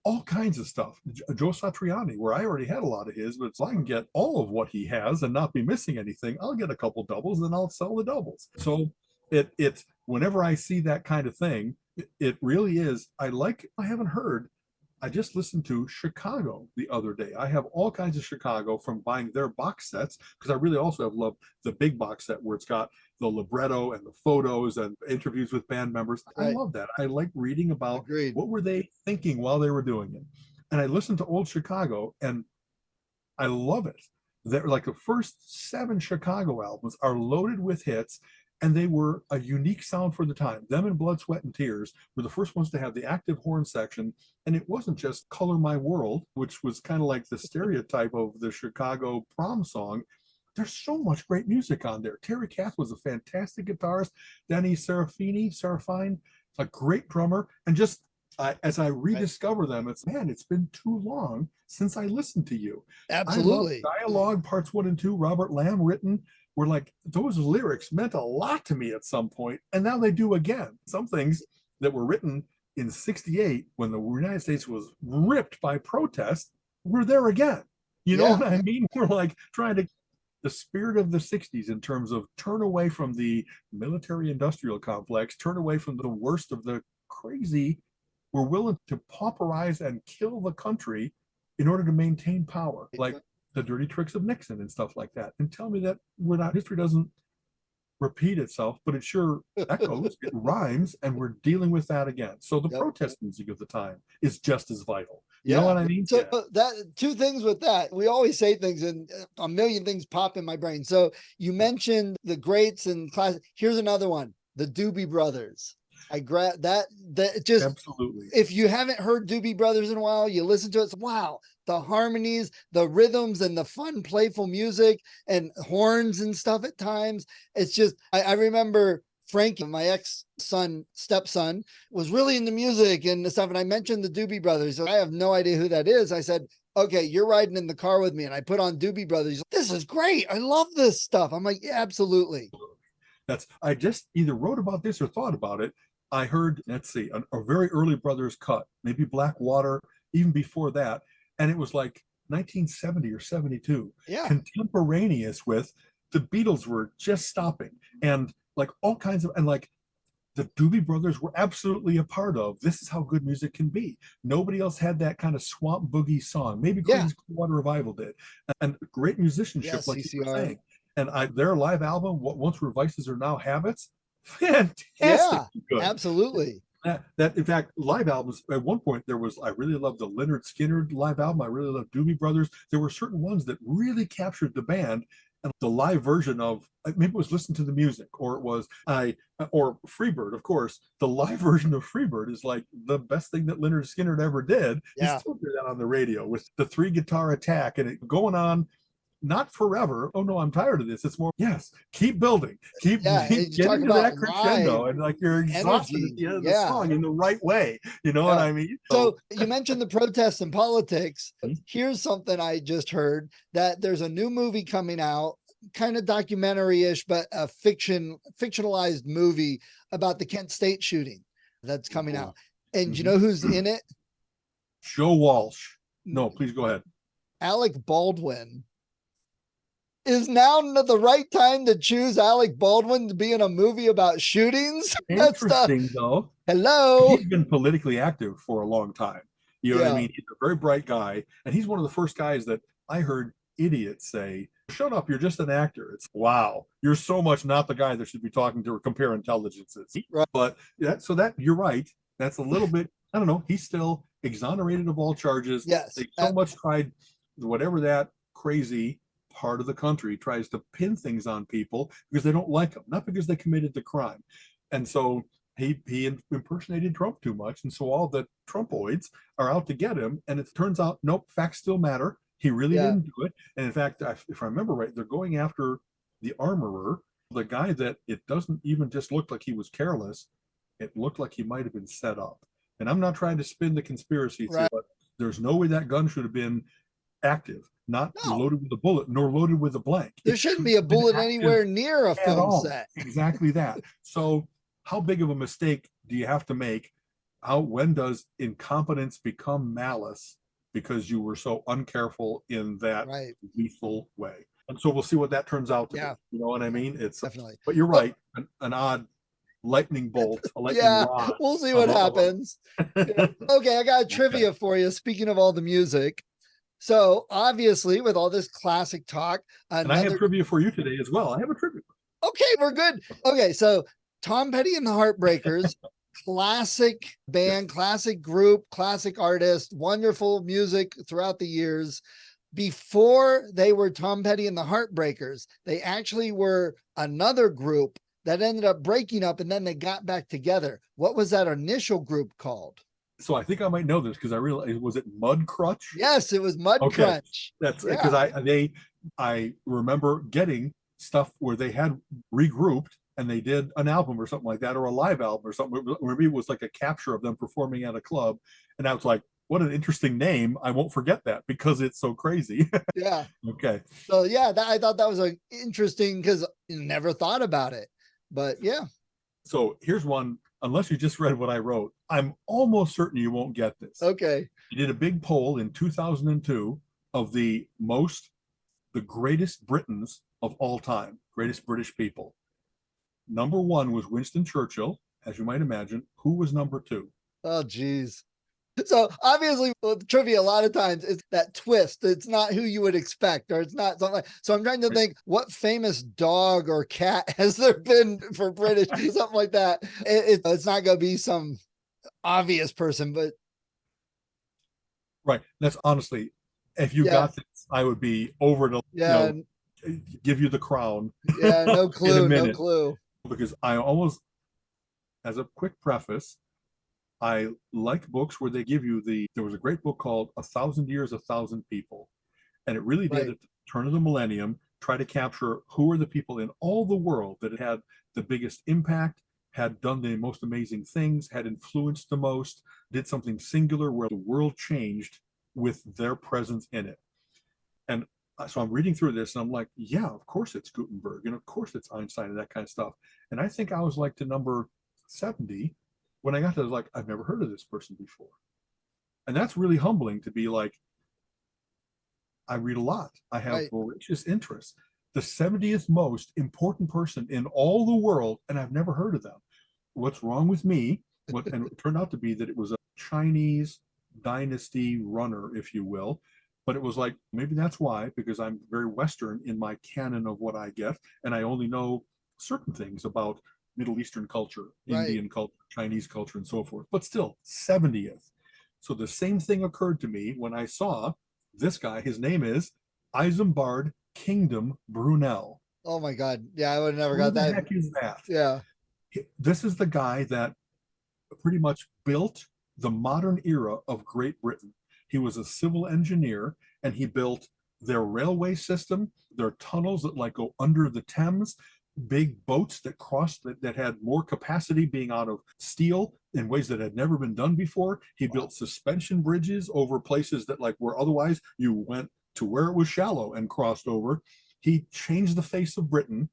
all kinds of stuff. Joe Satriani, where I already had a lot of his, but if I can get all of what he has and not be missing anything, I'll get a couple doubles and I'll sell the doubles. So it whenever I see that kind of thing, it really is. I haven't heard. I just listened to Chicago the other day. I have all kinds of Chicago from buying their box sets, because I really also have loved the big box set where it's got the libretto and the photos and interviews with band members. I love that. I like reading about what were they thinking while they were doing it. And I listened to old Chicago, and I love it. They're like the first 7 Chicago albums are loaded with hits, and they were a unique sound for the time. Them and Blood, Sweat, and Tears were the first ones to have the active horn section, and it wasn't just Color My World, which was kind of like the stereotype of the Chicago prom song. There's so much great music on there. Terry Kath was a fantastic guitarist. Danny Serafine, a great drummer, and just as I rediscover them, it's been too long since I listened to you. Absolutely. I love Dialogue Parts 1 and 2, Robert Lamb written, were like, those lyrics meant a lot to me at some point, and now they do again. Some things that were written in '68 when the United States was ripped by protest were there again. You know what I mean? We're like trying to the spirit of the 60s in terms of turn away from the military industrial complex, turn away from the worst of the crazy. We're willing to pauperize and kill the country in order to maintain power, like the dirty tricks of Nixon and stuff like that. And tell me that history doesn't repeat itself, but it sure echoes, it rhymes, and we're dealing with that again. So the protest music of the time is just as vital. You know what I mean? So that 2 things with that. We always say things and a million things pop in my brain. So you mentioned the greats and class. Here's another one, the Doobie Brothers. I grab that just absolutely. If you haven't heard Doobie Brothers in a while, you listen to it. Wow, the harmonies, the rhythms, and the fun, playful music and horns and stuff at times. It's just, I remember Frankie, my stepson, was really into music and stuff. And I mentioned the Doobie Brothers. So I have no idea who that is. I said, okay, you're riding in the car with me. And I put on Doobie Brothers. Like, this is great. I love this stuff. I'm like, yeah, absolutely. I just either wrote about this or thought about it. I heard, let's see, a very early Brothers cut, maybe Blackwater, even before that. And it was like 1970 or 72, Yeah. contemporaneous with the Beatles were just stopping and like all kinds of, and like the Doobie Brothers were absolutely a part of. This is how good music can be. Nobody else had that kind of swamp boogie song. Maybe Yeah. Creedence Clearwater Revival did, and great musicianship, Yeah, like you were CCR. saying. And their live album, Once Were Vices Are Now Habits, fantastic, Yeah, good. absolutely. That in fact, live albums. At one point, there was I really loved the Leonard Skinner live album. I really loved Doobie Brothers. There were certain ones that really captured the band, and the live version of maybe it was Listen to the Music, or it was or Freebird. Of course, the live version of Freebird is like the best thing that Leonard Skinner ever did. You Yeah. still hear that on the radio with the 3 guitar attack and it going on. Not forever. Oh no, I'm tired of this. It's more, yes, keep building, keep Yeah, and you talk getting to about that crescendo, live and like you're exhausted at energy. the end of the Yeah. song in the right way. You know what Yeah. I mean? So you mentioned the protests and politics. Mhm. Here's something I just heard, that there's a new movie coming out, kind of documentary-ish, but a fictionalized movie about the Kent State shooting that's coming out. And you Mhm. know who's in it? Joe Walsh. No, please go ahead. Alec Baldwin. Is now the right time to choose Alec Baldwin to be in a movie about shootings? That's the Interesting though. hello. He's been politically active for a long time. You know what I Yeah. mean? He's a very bright guy, and he's one of the first guys that I heard idiots say, "Shut up, you're just an actor." It's wow, you're so much not the guy that should be talking to or compare intelligences. Right. But so that you're right. That's a little bit. I don't know. He's still exonerated of all charges. Yes. They so much tried, whatever that crazy part of the country tries to pin things on people because they don't like them, not because they committed the crime. And so he impersonated Trump too much, and so all the Trumpoids are out to get him. And it turns out, nope, facts still matter. He really Yeah. didn't do it. And in fact, if I remember right, they're going after the armorer, the guy that it doesn't even just look like he was careless. It looked like he might have been set up. And I'm not trying to spin the conspiracy theory, Right. but there's no way that gun should have been active, not No. loaded with a bullet, nor loaded with a blank. There It shouldn't be a have been bullet active anywhere near a at film all. set. Exactly that. So how big of a mistake do you have to make? When does incompetence become malice because you were so uncareful in that Right. lethal way? And so we'll see what that turns out to Yeah. be. You know what I mean? It's Definitely. but you're right. An odd lightning bolt, a lightning Yeah, rod. we'll see what happens. Yeah. Okay, I got a trivia for you. Speaking of all the music. So obviously, with all this classic talk, And I have trivia for you today as well. I have a trivia. Okay, we're good. Okay, so Tom Petty and the Heartbreakers, classic band, classic group, classic artist, wonderful music throughout the years. Before they were Tom Petty and the Heartbreakers, they actually were another group that ended up breaking up, and then they got back together. What was that initial group called? So I think I might know this because I realized, was it Mud Crutch? Yes, it was Mud Okay. Crunch. That's because I remember getting stuff where they had regrouped and they did an album or something like that, or a live album or something. Maybe it was like a capture of them performing at a club, and I was like, what an interesting name. I won't forget that because it's so crazy. Yeah. Okay. So yeah, I thought that was interesting because you never thought about it. But yeah. So here's one. Unless you just read what I wrote, I'm almost certain you won't get this. Okay. You did a big poll in 2002 of the greatest Britons of all time, greatest British people. Number one was Winston Churchill, as you might imagine. Who was number two? Oh, geez. So obviously with trivia, a lot of times it's that twist. It's not who you would expect, or it's not something. So I'm trying to think, what famous dog or cat has there been for British, something like that. It's not going to be some obvious person, but right. That's honestly, if you got this, I would be over to give you the crown. Yeah, no clue, no clue. Because I almost, as a quick preface, I like books where they give you there was a great book called 1,000 Years, 1,000 People. And it really did, at the turn of the millennium, try to capture who are the people in all the world that had the biggest impact, had done the most amazing things, had influenced the most, did something singular where the world changed with their presence in it. And so I'm reading through this and I'm like, yeah, of course it's Gutenberg and of course it's Einstein and that kind of stuff. And I think I was like to number 70. when I got to, like, I've never heard of this person before. And that's really humbling to be like, I read a lot. I have Right. voracious interests. The 70th most important person in all the world, and I've never heard of them. What's wrong with me? And it turned out to be that it was a Chinese dynasty runner, if you will. But it was like, maybe that's why, because I'm very Western in my canon of what I get, and I only know certain things about Middle Eastern culture, Right. Indian culture, Chinese culture, and so forth. But still, 70th. So the same thing occurred to me when I saw this guy. His name is Isambard Kingdom Brunel. Oh my God. Yeah, I would have never Who got the that. heck is that? Yeah. This is the guy that pretty much built the modern era of Great Britain. He was a civil engineer, and he built their railway system, their tunnels that like go under the Thames, big boats that crossed that had more capacity being out of steel in ways that had never been done before. He Wow. built suspension bridges over places that like were otherwise you went to where it was shallow and crossed over. He changed the face of Britain,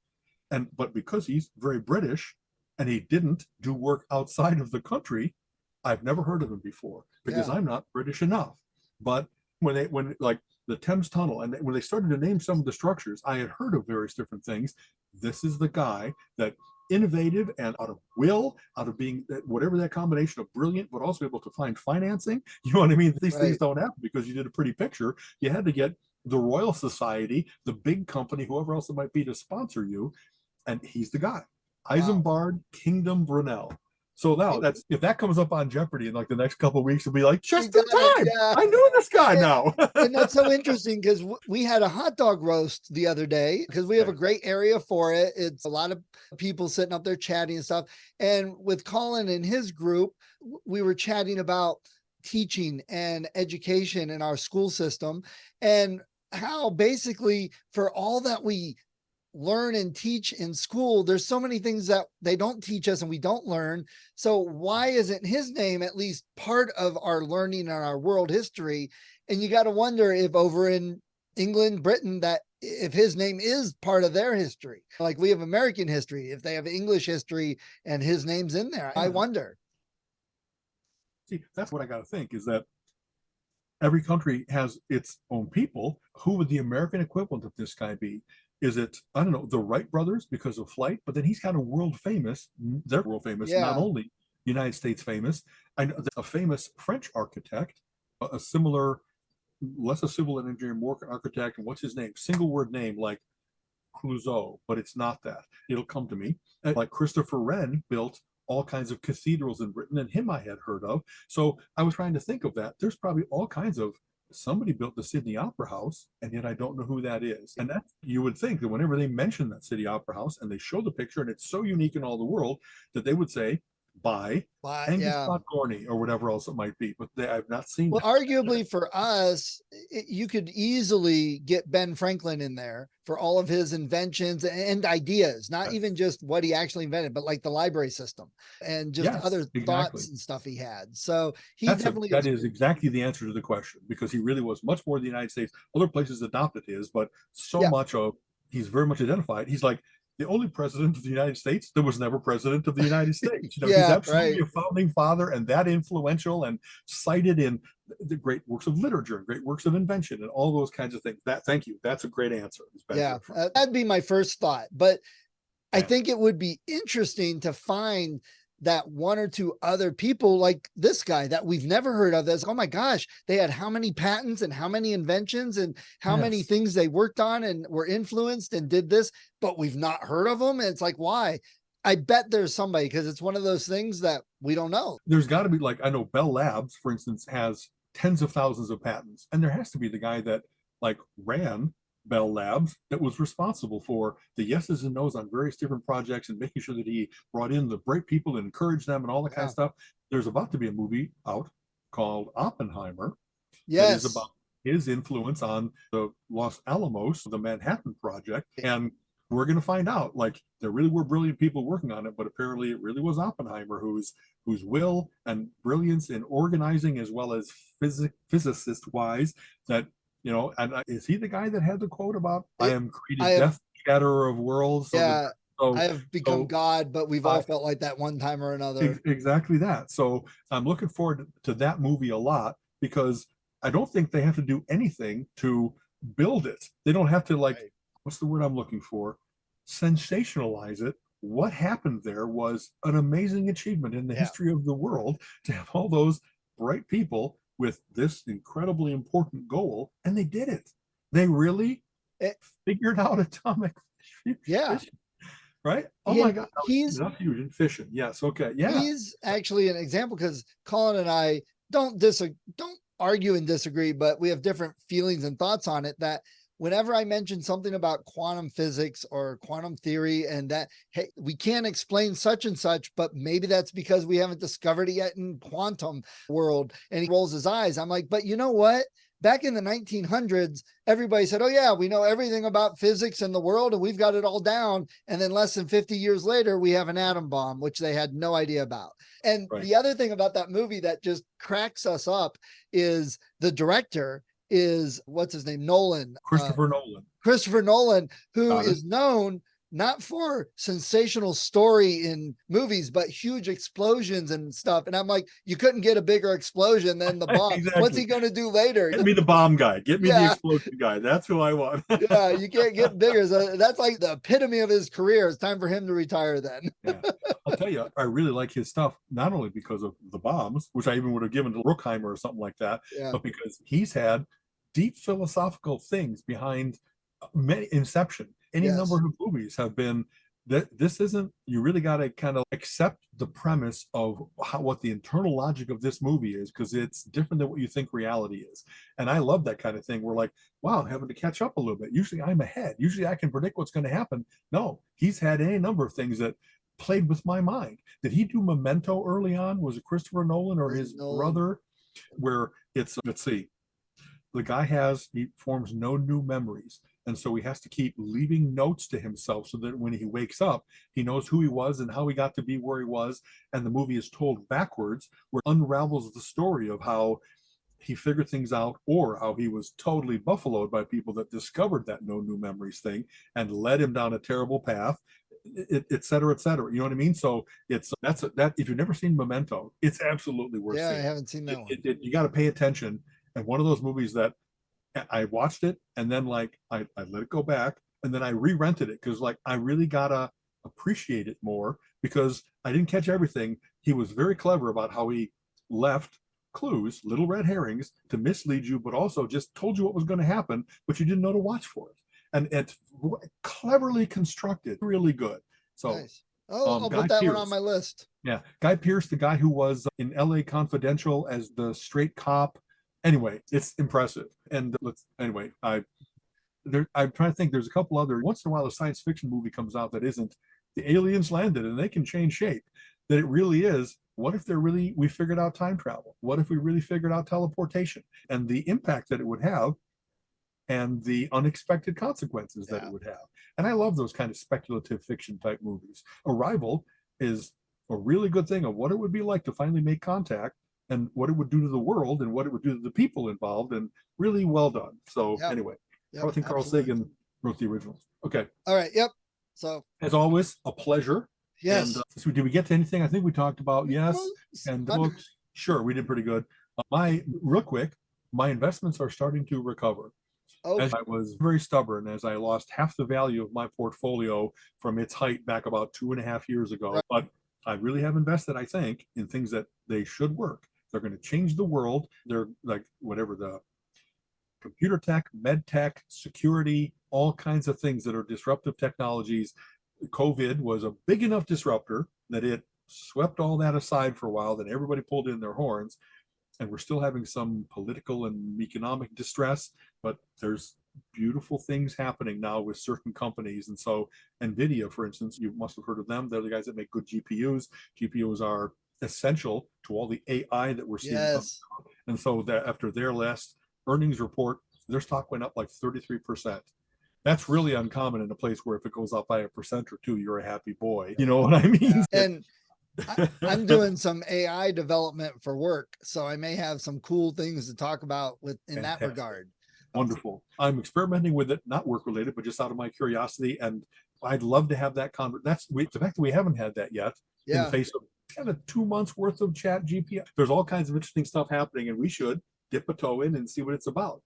and but because he's very British and he didn't do work outside of the country, I've never heard of him before because Yeah. I'm not British enough. But when like the Thames Tunnel, and when they started to name some of the structures, I had heard of various different things. This is the guy that innovative and out of will, out of being whatever that combination of brilliant, but also able to find financing. You know what I mean? These things Right. don't happen because you did a pretty picture. You had to get the Royal Society, the big company, whoever else it might be, to sponsor you, and he's the guy. Wow. Isambard Kingdom Brunel. So now that's if that comes up on Jeopardy in like the next couple of weeks, it'll be like You just in got it. time. Yeah. I knew this guy And, now. and that's so interesting because we had a hot dog roast the other day because we have a great area for it. It's a lot of people sitting up there chatting and stuff. And with Colin and his group, we were chatting about teaching and education in our school system and how basically for all that we learn and teach in school, there's so many things that they don't teach us and we don't learn. So why isn't his name at least part of our learning and our world history? And you got to wonder if over in England, Britain, that if his name is part of their history, like we have American history, if they have English history and his name's in there, I wonder. See, that's what I got to think is that every country has its own people. Who would the American equivalent of this guy be? Is it, I don't know, the Wright brothers because of flight? But then he's kind of world famous. They're world famous, not Yeah. only United States famous. I know a famous French architect, a similar, less a civil engineer, more architect. And what's his name? Single word name like Clouseau, but it's not that. It'll come to me. And like Christopher Wren built all kinds of cathedrals in Britain, and him I had heard of. So I was trying to think of that. There's probably all kinds of somebody built the Sydney Opera House, and yet I don't know who that is. And that you would think that whenever they mention that City Opera House and they show the picture and it's so unique in all the world that they would say by But Angus yeah. Gorney or whatever else it might be. But I've not seen Well, that. arguably for us, you could easily get Ben Franklin in there for all of his inventions and ideas, not Yes. even just what he actually invented, but like the library system and just Yes, other exactly. thoughts and stuff he had. So he That definitely is exactly the answer to the question because he really was much more the United States. Other places adopted his, but so Yeah. much of he's very much identified. He's like the only president of the United States that was never president of the United States. You know, he's Yeah, absolutely right. a founding father and that influential and cited in the great works of literature and great works of invention and all those kinds of things. That thank you. That's a great answer. Yeah, that'd be my first thought. But I Yeah. think it would be interesting to find that one or two other people like this guy that we've never heard of. That's, oh my gosh, they had how many patents and how many inventions and how many Yes. things they worked on and were influenced and did this, but we've not heard of them. And it's like, why? I bet there's somebody because it's one of those things that we don't know. There's got to be, like, I know Bell Labs, for instance, has tens of thousands of patents, and there has to be the guy that like ran Bell Labs that was responsible for the yeses and nos on various different projects and making sure that he brought in the bright people and encouraged them and all that kind of stuff. There's about to be a movie out called Oppenheimer that is Yes. about his influence on the Los Alamos, the Manhattan Project. And we're going to find out, like, there really were brilliant people working on it, but apparently it really was Oppenheimer whose will and brilliance in organizing as well as physicist wise that, you know, and is he the guy that had the quote about I am created I have- death, shatterer of worlds? So Yeah. I So, have become God, but we've all I- felt like that one time or another. exactly that. So I'm looking forward to that movie a lot because I don't think they have to do anything to build it. They don't have to like, Right. what's the word I'm looking for? Sensationalize it. What happened there was an amazing achievement in the Yeah. history of the world to have all those bright people with this incredibly important goal, and they did it. They really Eh, figured out atomic yeah. fission, right? Oh my And God, that was he's enough fusion fission. Yes, okay, yeah. he's actually an example because Colin and I don't argue and disagree, but we have different feelings and thoughts on it. That whenever I mention something about quantum physics or quantum theory, and that hey, we can't explain such and such, but maybe that's because we haven't discovered it yet in quantum world, and he rolls his eyes. I'm like, but you know what? Back in the 1900s, everybody said, oh, yeah, we know everything about physics and the world and we've got it all down. And then less than 50 years later, we have an atom bomb, which they had no idea about. And Right. the other thing about that movie that just cracks us up is the director is what's his name? Nolan. Christopher Nolan. Christopher Nolan, who Got it. is known not for sensational story in movies, but huge explosions and stuff. And I'm like, you couldn't get a bigger explosion than the bomb. Exactly. What's he going to do later? Get me the bomb guy. Get me the Yeah. explosion guy. That's who I want. Yeah, you can't get bigger. So that's like the epitome of his career. It's time for him to retire then. Yeah. I'll tell you, I really like his stuff, not only because of the bombs, which I even would have given to Bruckheimer or something like that, Yeah. but because he's had deep philosophical things behind many Inception. Any Yes. number of movies have been that this isn't, you really got to kind of accept the premise of what the internal logic of this movie is, because it's different than what you think reality is. And I love that kind of thing. We're like, wow, having to catch up a little bit. Usually I'm ahead. Usually I can predict what's going to happen. No, he's had any number of things that played with my mind. Did he do Memento early on? Was it Christopher Nolan or his brother? Where it's, let's see, the guy he forms no new memories. And so he has to keep leaving notes to himself so that when he wakes up, he knows who he was and how he got to be where he was. And the movie is told backwards, where it unravels the story of how he figured things out, or how he was totally buffaloed by people that discovered that no new memories thing and led him down a terrible path, et cetera, et cetera. You know what I mean? So that if you've never seen Memento, it's absolutely worth seeing. I haven't seen that one. You got to pay attention. And one of those movies that I watched it and then like I let it go back and then I re-rented it because like I really gotta appreciate it more because I didn't catch everything. He was very clever about how he left clues, little red herrings, to mislead you, but also just told you what was going to happen, but you didn't know to watch for it. And it's cleverly constructed, really good. So nice. I'll Guy put that Pearce, one on my list. Yeah, Guy Pearce, the guy who was in LA Confidential as the straight cop. Anyway, it's impressive. And I'm trying to think, there's a couple other, once in a while a science fiction movie comes out that isn't the aliens landed and they can change shape. That it really is, what if we figured out time travel? What if we really figured out teleportation and the impact that it would have and the unexpected consequences that it would have? And I love those kind of speculative fiction type movies. Arrival is a really good thing of what it would be like to finally make contact and what it would do to the world and what it would do to the people involved, and really well done. So anyway, I think Carl Sagan wrote the originals. Okay. All right. Yep. So as always, a pleasure. Yes. And so did we get to anything? I think we talked about yes. And the books. Sure, we did pretty good. Real quick, my investments are starting to recover. Okay. As I was very stubborn, as I lost half the value of my portfolio from its height back about 2.5 years ago. Right. But I really have invested, I think, in things that they should work. They're going to change the world. They're like whatever the computer tech, med tech, security, all kinds of things that are disruptive technologies. COVID was a big enough disruptor that it swept all that aside for a while. Then everybody pulled in their horns, and we're still having some political and economic distress, but there's beautiful things happening now with certain companies. And so NVIDIA, for instance, you must have heard of them. They're the guys that make good GPUs. GPUs are essential to all the AI that we're seeing. Yes. And so that after their last earnings report, their stock went up like 33%. That's really uncommon in a place where if it goes up by 1% or 2%, you're a happy boy. You know what I mean? Yeah. And I'm doing some AI development for work, so I may have some cool things to talk about in that regard. Wonderful. I'm experimenting with it, not work related, but just out of my curiosity. And I'd love to have that the fact that we haven't had that yet in the Yeah. face of kind of 2 months worth of chat GPT. There's all kinds of interesting stuff happening, and we should dip a toe in and see what it's about.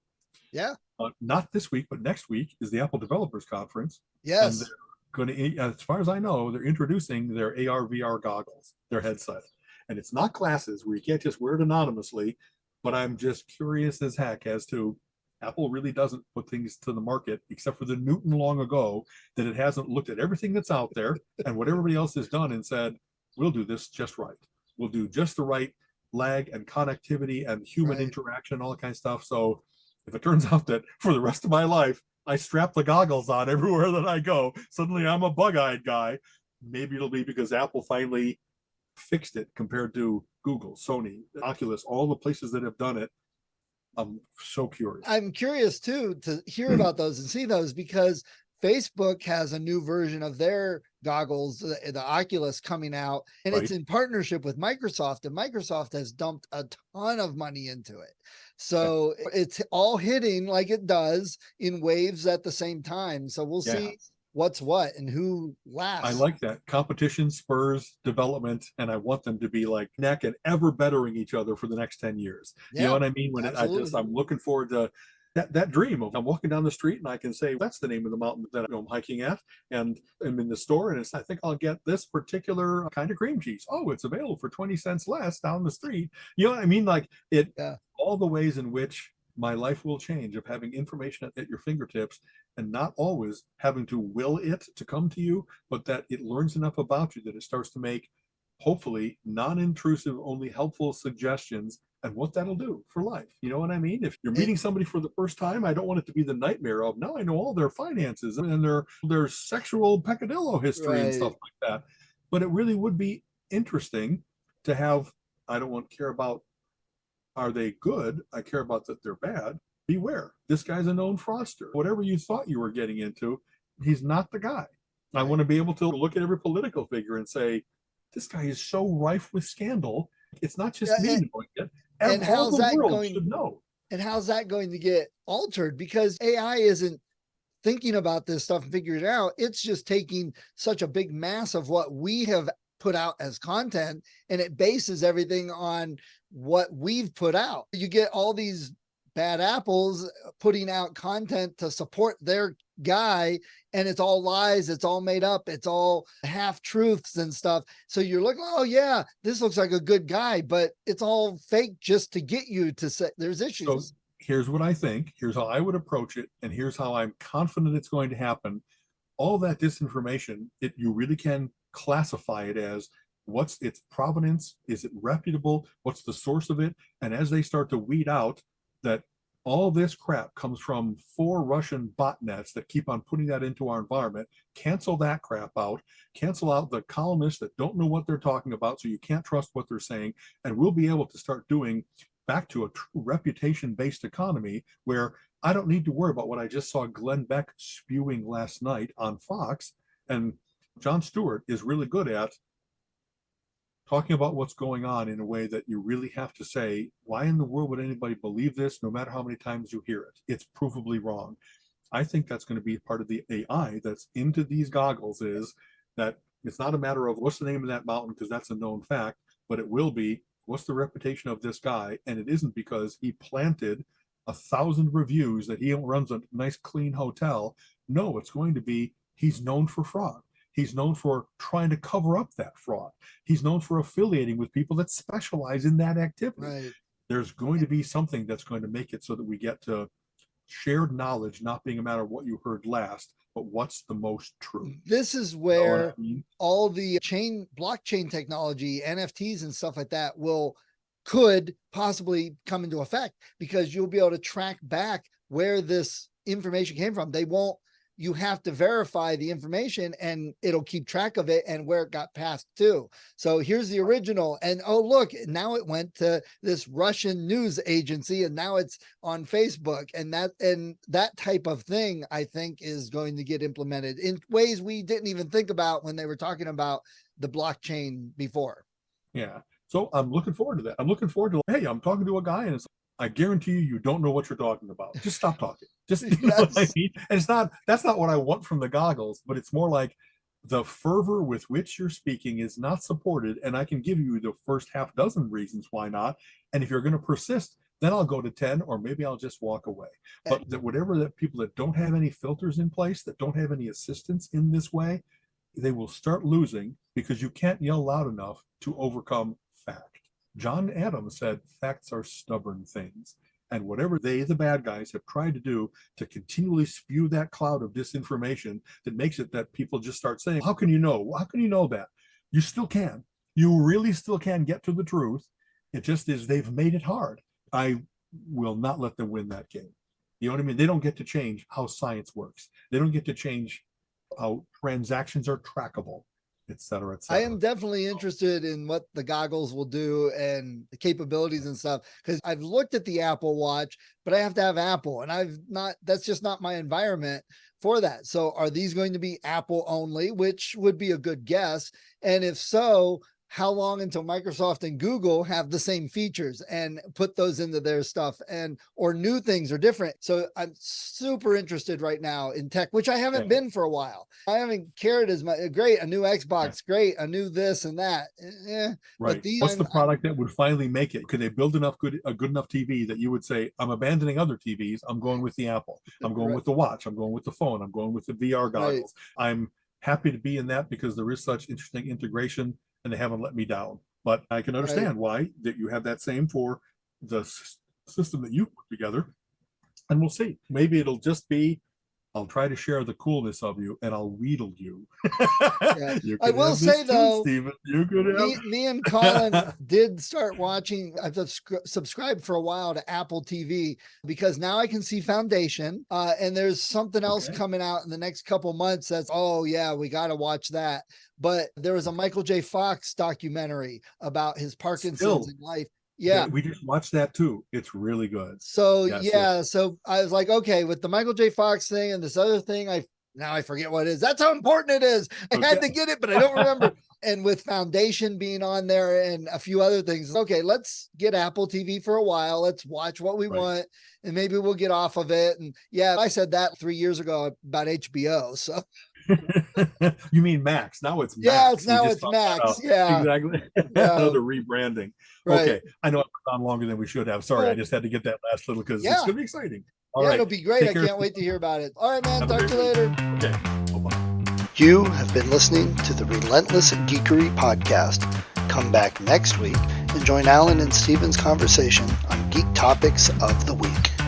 Yeah. Not this week, but next week is the Apple Developers Conference. And they're Yes. going to, as far as I know, they're introducing their AR VR goggles, their headset. And it's not glasses where you can't just wear it anonymously, but I'm just curious as heck as to Apple really doesn't put things to the market, except for the Newton long ago, that it hasn't looked at everything that's out there and what everybody else has done and said, we'll do this just right. We'll do just the right lag and connectivity and human Right. interaction, all that kind of stuff. So if it turns out that for the rest of my life, I strap the goggles on everywhere that I go, suddenly I'm a bug-eyed guy, maybe it'll be because Apple finally fixed it compared to Google, Sony, Oculus, all the places that have done it. I'm so curious. I'm curious too to hear about those and see those, because Facebook has a new version of their goggles, the Oculus, coming out, and Right. it's in partnership with Microsoft, and Microsoft has dumped a ton of money into it. So it's all hitting like it does in waves at the same time. So we'll Yeah. see what's what and who lasts. I like that. Competition spurs development, and I want them to be like neck and ever bettering each other for the next 10 years. You know Yeah, what I mean? absolutely. I'm looking forward to that dream of I'm walking down the street and I can say that's the name of the mountain that I'm hiking at, and I'm in the store and I think I'll get this particular kind of cream cheese. Oh, it's available for 20 cents less down the street. You know what I mean? Like it, Yeah. all the ways in which my life will change of having information at your fingertips and not always having to will it to come to you, but that it learns enough about you that it starts to make hopefully non-intrusive, only helpful suggestions, and what that'll do for life. You know what I mean? If you're meeting somebody for the first time, I don't want it to be the nightmare of now I know all their finances and their sexual peccadillo history and stuff like that. But it really would be interesting to have, I don't want to care about are they good? I care about that they're bad. Beware. This guy's a known fraudster. Whatever you thought you were getting into, he's not the guy. I want to be able to look at every political figure and say, this guy is so rife with scandal. It's not just me knowing it. And all how's the that world going? should know. And how's that going to get altered? Because AI isn't thinking about this stuff and figuring it out. It's just taking such a big mass of what we have put out as content, and it bases everything on what we've put out. You get all these bad apples putting out content to support their guy, and it's all lies, it's all made up, it's all half truths and stuff. So you're looking, oh yeah, this looks like a good guy, but it's all fake just to get you to say there's issues. So here's what I think. Here's how I would approach it, and here's how I'm confident it's going to happen. All that disinformation, you really can classify it as what's its provenance, is it reputable, what's the source of it, and as they start to weed out that all this crap comes from 4 Russian botnets that keep on putting that into our environment, cancel that crap out, cancel out the columnists that don't know what they're talking about, so you can't trust what they're saying, and we'll be able to start doing back to a true reputation-based economy where I don't need to worry about what I just saw Glenn Beck spewing last night on Fox. And Jon Stewart is really good at talking about what's going on in a way that you really have to say, why in the world would anybody believe this, no matter how many times you hear it? It's provably wrong. I think that's going to be part of the AI that's into these goggles, is that it's not a matter of what's the name of that mountain, because that's a known fact, but it will be, what's the reputation of this guy? And it isn't because he planted 1,000 reviews that he runs a nice clean hotel. No, it's going to be, he's known for fraud. He's known for trying to cover up that fraud. He's known for affiliating with people that specialize in that activity. Right. There's going to be something that's going to make it so that we get to shared knowledge, not being a matter of what you heard last, but what's the most true. This is where all the blockchain technology, NFTs and stuff like that could possibly come into effect, because you'll be able to track back where this information came from. You have to verify the information, and it'll keep track of it and where it got passed to. So here's the original, and oh look, now it went to this Russian news agency, and now it's on Facebook, and that type of thing, I think, is going to get implemented in ways we didn't even think about when they were talking about the blockchain before. Yeah. So I'm looking forward to that. I'm looking forward to, hey, I'm talking to a guy and it's I guarantee you don't know what you're talking about. Just stop talking. Just you know what I Yes. mean? And that's not what I want from the goggles, but it's more like the fervor with which you're speaking is not supported, and I can give you the first half dozen reasons why not. And if you're going to persist, then I'll go to 10, or maybe I'll just walk away. But that whatever that people that don't have any filters in place, that don't have any assistance in this way, they will start losing because you can't yell loud enough to overcome fact. John Adams said facts are stubborn things. And whatever they, the bad guys, have tried to do to continually spew that cloud of disinformation that makes it that people just start saying, how can you know? How can you know that? You still can. You really still can get to the truth. It just is they've made it hard. I will not let them win that game. You know what I mean? They don't get to change how science works. They don't get to change how transactions are trackable, et cetera, et I cetera. am definitely interested in what the goggles will do and the capabilities and stuff, because I've looked at the Apple Watch, but I have to have Apple, and that's just not my environment for that. So are these going to be Apple only, which would be a good guess? And if so, how long until Microsoft and Google have the same features and put those into their stuff, and or new things are different. So I'm super interested right now in tech, which I haven't been for a while. I haven't cared as much. Great, a new Xbox, great, a new this and that. Right. But these, What's the product that would finally make it? Could they build a good enough TV that you would say, I'm abandoning other TVs. I'm going with the Apple. I'm going with the watch. I'm going with the phone. I'm going with the VR goggles. I'm happy to be in that because there is such interesting integration and they haven't let me down. But I can understand why that you have that same for the system that you put together. And we'll see. Maybe it'll just be, I'll try to share the coolness of you and I'll wheedle you. Yeah. You I could will have say this too, though, Stephen. You could have. me and Colin did start watching. I've subscribed for a while to Apple TV because now I can see Foundation. And there's something else coming out in the next couple months that's, oh yeah, we got to watch that. But there was a Michael J. Fox documentary about his Parkinson's in life. Yeah. We just watched that too. It's really good. So Yes. so I was like, okay, with the Michael J. Fox thing and this other thing, now I forget what it is. That's how important it is. I had to get it, but I don't remember. And with Foundation being on there and a few other things, okay, let's get Apple TV for a while. Let's watch what we want, and maybe we'll get off of it. And yeah, I said that 3 years ago about HBO. So you mean Max? Now it's Max. Yeah, it's Max. Yeah, exactly. Yeah. Another rebranding. Okay, I know I've gone longer than we should have. Sorry, I just had to get that last little because it's gonna be exciting. All right, it'll be great. I can't wait to hear about it. All right, man. Talk to you later. Okay. Bye-bye. You have been listening to the Relentless Geekery podcast. Come back next week and join Alan and Steven's conversation on geek topics of the week.